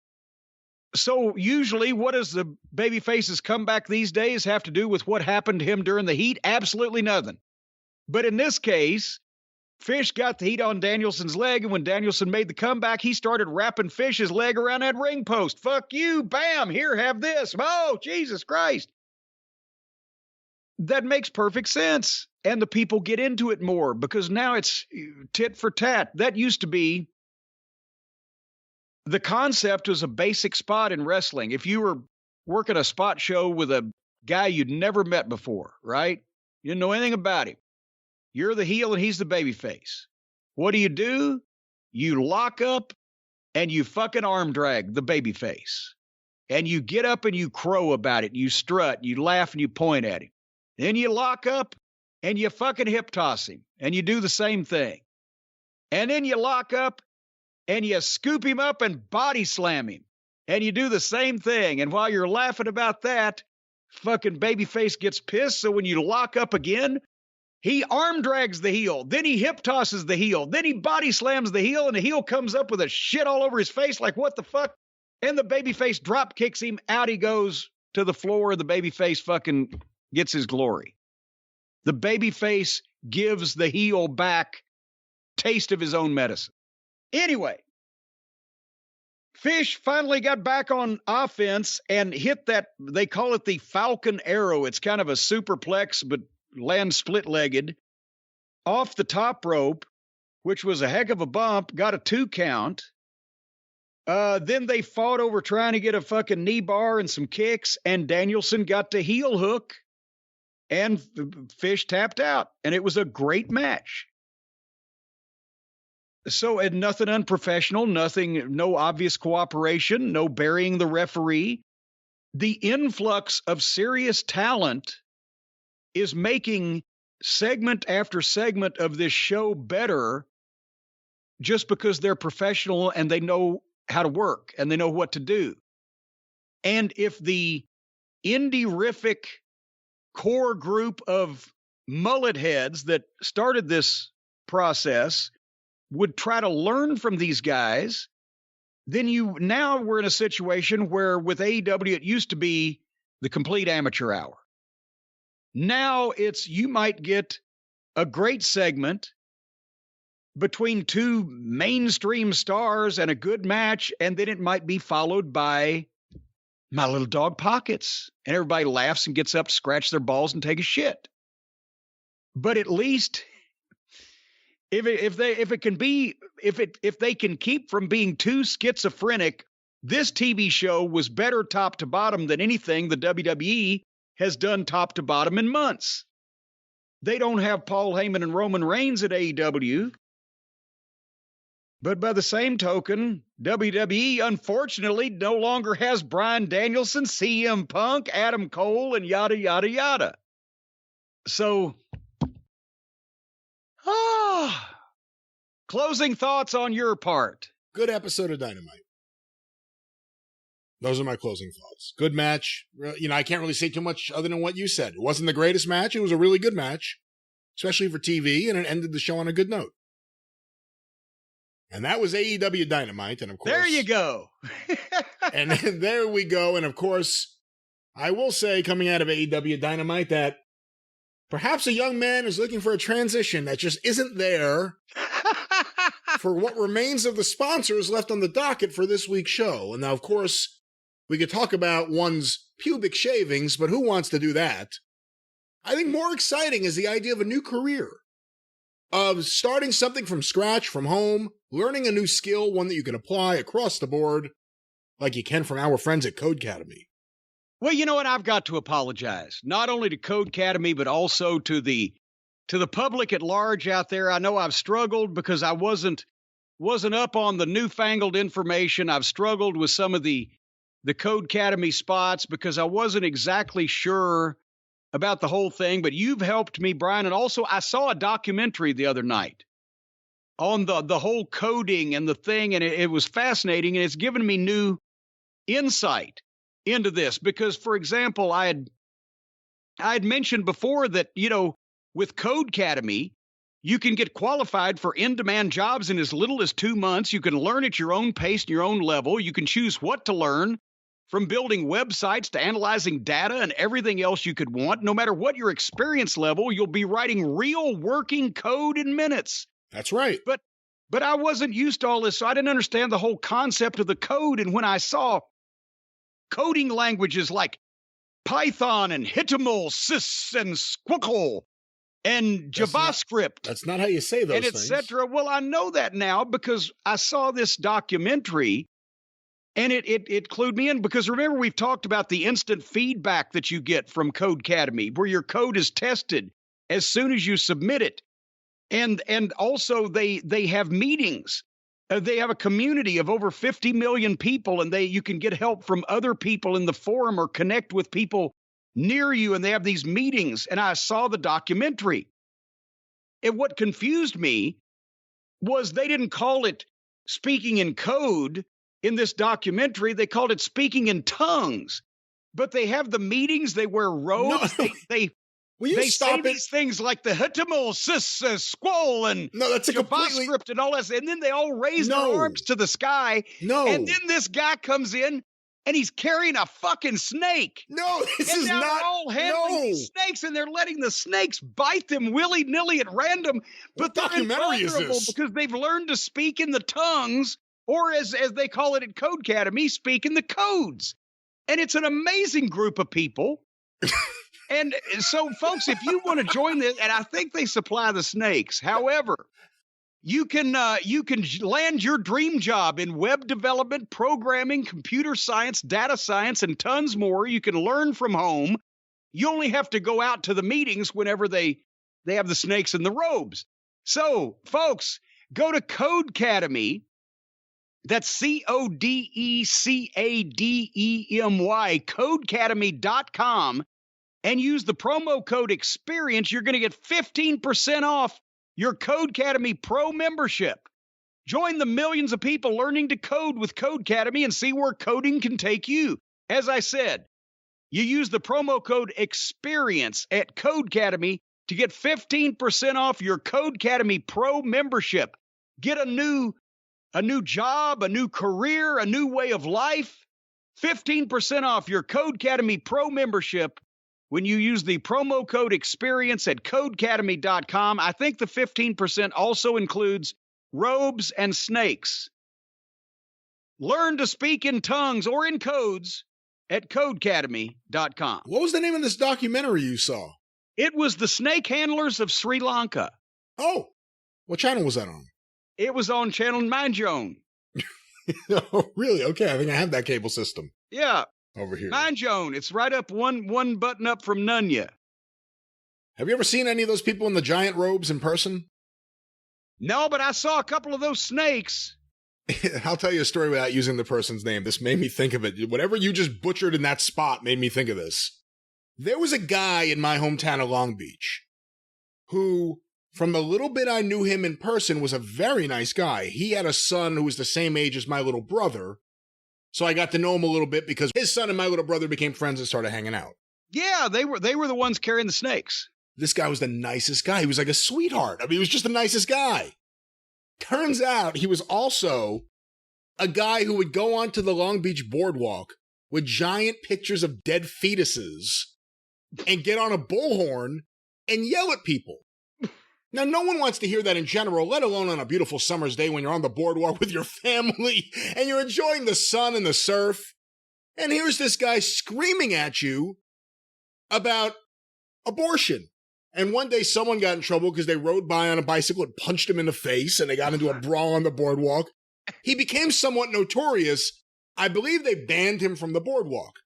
Speaker 2: So usually, what does the babyface's comeback these days have to do with what happened to him during the heat? Absolutely nothing. But in this case, Fish got the heat on Danielson's leg, and when Danielson made the comeback, he started wrapping Fish's leg around that ring post. Fuck you, bam, here, have this. Oh, Jesus Christ. That makes perfect sense. And the people get into it more because now it's tit for tat. That used to be, the concept was a basic spot in wrestling. If you were working a spot show with a guy you'd never met before, right? You didn't know anything about him. You're the heel and he's the babyface. What do? You lock up and you fucking arm drag the babyface. And you get up and you crow about it. You strut, you laugh, and you point at him. Then you lock up and you fucking hip toss him. And you do the same thing. And then you lock up and you scoop him up and body slam him. And you do the same thing. And while you're laughing about that, fucking babyface gets pissed. So when you lock up again, he arm drags the heel. Then he hip tosses the heel. Then he body slams the heel. And the heel comes up with a shit all over his face like, what the fuck? And the babyface drop kicks him. Out he goes to the floor. The babyface fucking gets his glory. The babyface gives the heel back taste of his own medicine. Anyway, Fish finally got back on offense and hit that, they call it the Falcon Arrow. It's kind of a superplex, but lands split-legged off the top rope, which was a heck of a bump, got a 2 count. Then they fought over trying to get a fucking knee bar and some kicks, and Danielson got the heel hook, and Fish tapped out, and it was a great match. So, and nothing unprofessional, no obvious cooperation, no burying the referee. The influx of serious talent is making segment after segment of this show better just because they're professional and they know how to work and they know what to do. And if the indie-rific core group of mullet heads that started this process would try to learn from these guys, then now we're in a situation where with AEW, it used to be the complete amateur hour. Now you might get a great segment between 2 mainstream stars and a good match, and then it might be followed by My Little Dog Pockets, and everybody laughs and gets up to scratch their balls and take a shit. But at least if they can keep from being too schizophrenic, this TV show was better top to bottom than anything the WWE has done top to bottom in months. They don't have Paul Heyman and Roman Reigns at AEW. But by the same token, WWE, unfortunately, no longer has Bryan Danielson, CM Punk, Adam Cole, and yada, yada, yada. So, closing thoughts on your part.
Speaker 1: Good episode of Dynamite. Those are my closing thoughts. Good match. I can't really say too much other than what you said. It wasn't the greatest match. It was a really good match, especially for TV, and it ended the show on a good note. And that was AEW Dynamite, and of course...
Speaker 2: There you go.
Speaker 1: And there we go. And of course, I will say, coming out of AEW Dynamite, that perhaps a young man is looking for a transition that just isn't there for what remains of the sponsors left on the docket for this week's show. And now, of course, we could talk about one's pubic shavings, but who wants to do that? I think more exciting is the idea of a new career, of starting something from scratch, from home, learning a new skill, one that you can apply across the board, like you can from our friends at Codecademy.
Speaker 2: Well, you know what? I've got to apologize, not only to Codecademy, but also to the public at large out there. I know I've struggled because I wasn't up on the newfangled information. I've struggled with some of the Codecademy spots because I wasn't exactly sure about the whole thing, but you've helped me, Brian. And also, I saw a documentary the other night on the whole coding and the thing, and it was fascinating, and it's given me new insight into this. Because, for example, I had mentioned before that, with Codecademy, you can get qualified for in-demand jobs in as little as 2 months. You can learn at your own pace and your own level. You can choose what to learn, from building websites to analyzing data and everything else you could want. No matter what your experience level, you'll be writing real working code in minutes.
Speaker 1: That's right.
Speaker 2: But I wasn't used to all this, so I didn't understand the whole concept of the code. And when I saw coding languages like Python and HTML, Sys and Squircle and JavaScript.
Speaker 1: That's not how you say those things.
Speaker 2: And et cetera. Well, I know that now because I saw this documentary, and it clued me in. Because remember, we've talked about the instant feedback that you get from Codecademy, where your code is tested as soon as you submit it. And also they have meetings. They have a community of over 50 million people, and you can get help from other people in the forum or connect with people near you, and they have these meetings. And I saw the documentary. And what confused me was they didn't call it speaking in code in this documentary. They called it speaking in tongues. But they have the meetings, they wear robes,
Speaker 1: No.
Speaker 2: they say these things like the HTML, Sys, Squall, and
Speaker 1: that's a
Speaker 2: JavaScript and all that. And then they all raise their arms to the sky.
Speaker 1: No.
Speaker 2: And then this guy comes in, and he's carrying a fucking snake.
Speaker 1: No, this is not.
Speaker 2: They're all handling these snakes, and they're letting the snakes bite them willy-nilly at random. But they're
Speaker 1: documentary is
Speaker 2: invulnerable
Speaker 1: this?
Speaker 2: because they've learned to speak in the tongues, or as they call it at Codecademy, speak in the codes. And it's an amazing group of people. And so, folks, if you want to join this, and I think they supply the snakes. However, you can land your dream job in web development, programming, computer science, data science, and tons more. You can learn from home. You only have to go out to the meetings whenever they have the snakes in the robes. So, folks, go to Codecademy. That's Codecademy, Codecademy.com. And use the promo code EXPERIENCE. You're going to get 15% off your Codecademy Pro membership. Join the millions of people learning to code with Codecademy and see where coding can take you. As I said, you use the promo code EXPERIENCE at Codecademy to get 15% off your Codecademy Pro membership. Get a new job, a new career, a new way of life. 15% off your Codecademy Pro membership when you use the promo code EXPERIENCE at Codecademy.com. I think the 15% also includes robes and snakes. Learn to speak in tongues or in codes at Codecademy.com.
Speaker 1: What was the name of this documentary you saw?
Speaker 2: It was the Snake Handlers of Sri Lanka.
Speaker 1: Oh, what channel was that on?
Speaker 2: It was on channel Mind Your Own.
Speaker 1: Oh, really? Okay, I think I have that cable system.
Speaker 2: Yeah.
Speaker 1: Over here.
Speaker 2: Mind Your Own. It's right up one button up from Nunya.
Speaker 1: Have you ever seen any of those people in the giant robes in person?
Speaker 2: No, but I saw a couple of those snakes.
Speaker 1: I'll tell you a story without using the person's name. This made me think of it. Whatever you just butchered in that spot made me think of this. There was a guy in my hometown of Long Beach who, from the little bit I knew him in person, was a very nice guy. He had a son who was the same age as my little brother. So I got to know him a little bit because his son and my little brother became friends and started hanging out.
Speaker 2: Yeah, they were the ones carrying the snakes.
Speaker 1: This guy was the nicest guy. He was like a sweetheart. I mean, he was just the nicest guy. Turns out he was also a guy who would go onto the Long Beach boardwalk with giant pictures of dead fetuses and get on a bullhorn and yell at people. Now, no one wants to hear that in general, let alone on a beautiful summer's day when you're on the boardwalk with your family and you're enjoying the sun and the surf. And here's this guy screaming at you about abortion. And one day someone got in trouble because they rode by on a bicycle and punched him in the face and they got into a brawl on the boardwalk. He became somewhat notorious. I believe they banned him from the boardwalk.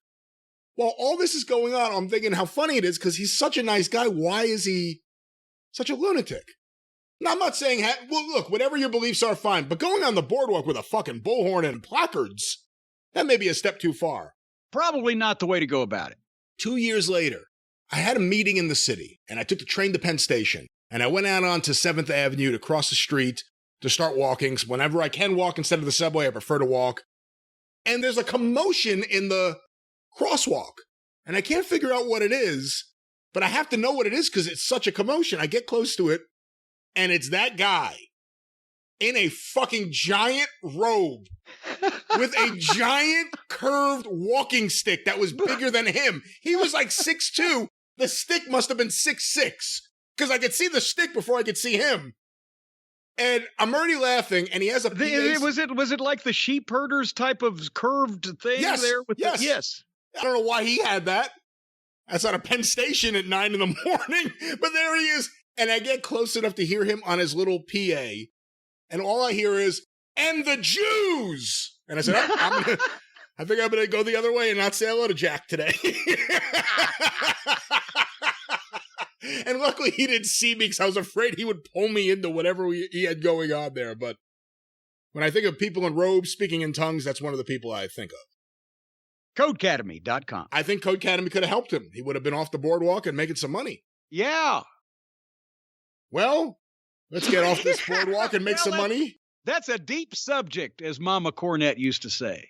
Speaker 1: While all this is going on, I'm thinking how funny it is because he's such a nice guy. Why is he such a lunatic? Now, I'm not saying, well, look, whatever your beliefs are, fine. But going on the boardwalk with a fucking bullhorn and placards, that may be a step too far.
Speaker 2: Probably not the way to go about it.
Speaker 1: 2 years later, I had a meeting in the city, and I took the train to Penn Station, and I went out onto 7th Avenue to cross the street to start walking. So whenever I can walk instead of the subway, I prefer to walk. And there's a commotion in the crosswalk, and I can't figure out what it is, but I have to know what it is because it's such a commotion. I get close to it, and it's that guy in a fucking giant robe with a giant curved walking stick that was bigger than him. He was like 6'2". The stick must have been 6'6", because I could see the stick before I could see him. And I'm already laughing, and he has a
Speaker 2: Was it like the sheep herders type of curved thing there? Yes.
Speaker 1: I don't know why he had that. That's on a Penn Station at 9 a.m, but there he is. And I get close enough to hear him on his little PA, and all I hear is, "And the Jews!" And I said, I think I'm going to go the other way and not say hello to Jack today. And luckily he didn't see me because I was afraid he would pull me into whatever he had going on there. But when I think of people in robes speaking in tongues, that's one of the people I think of.
Speaker 2: Codecademy.com.
Speaker 1: I think Codecademy could have helped him. He would have been off the boardwalk and making some money.
Speaker 2: Yeah.
Speaker 1: Well, let's get off this boardwalk and make some money.
Speaker 2: That's a deep subject, as Mama Cornette used to say.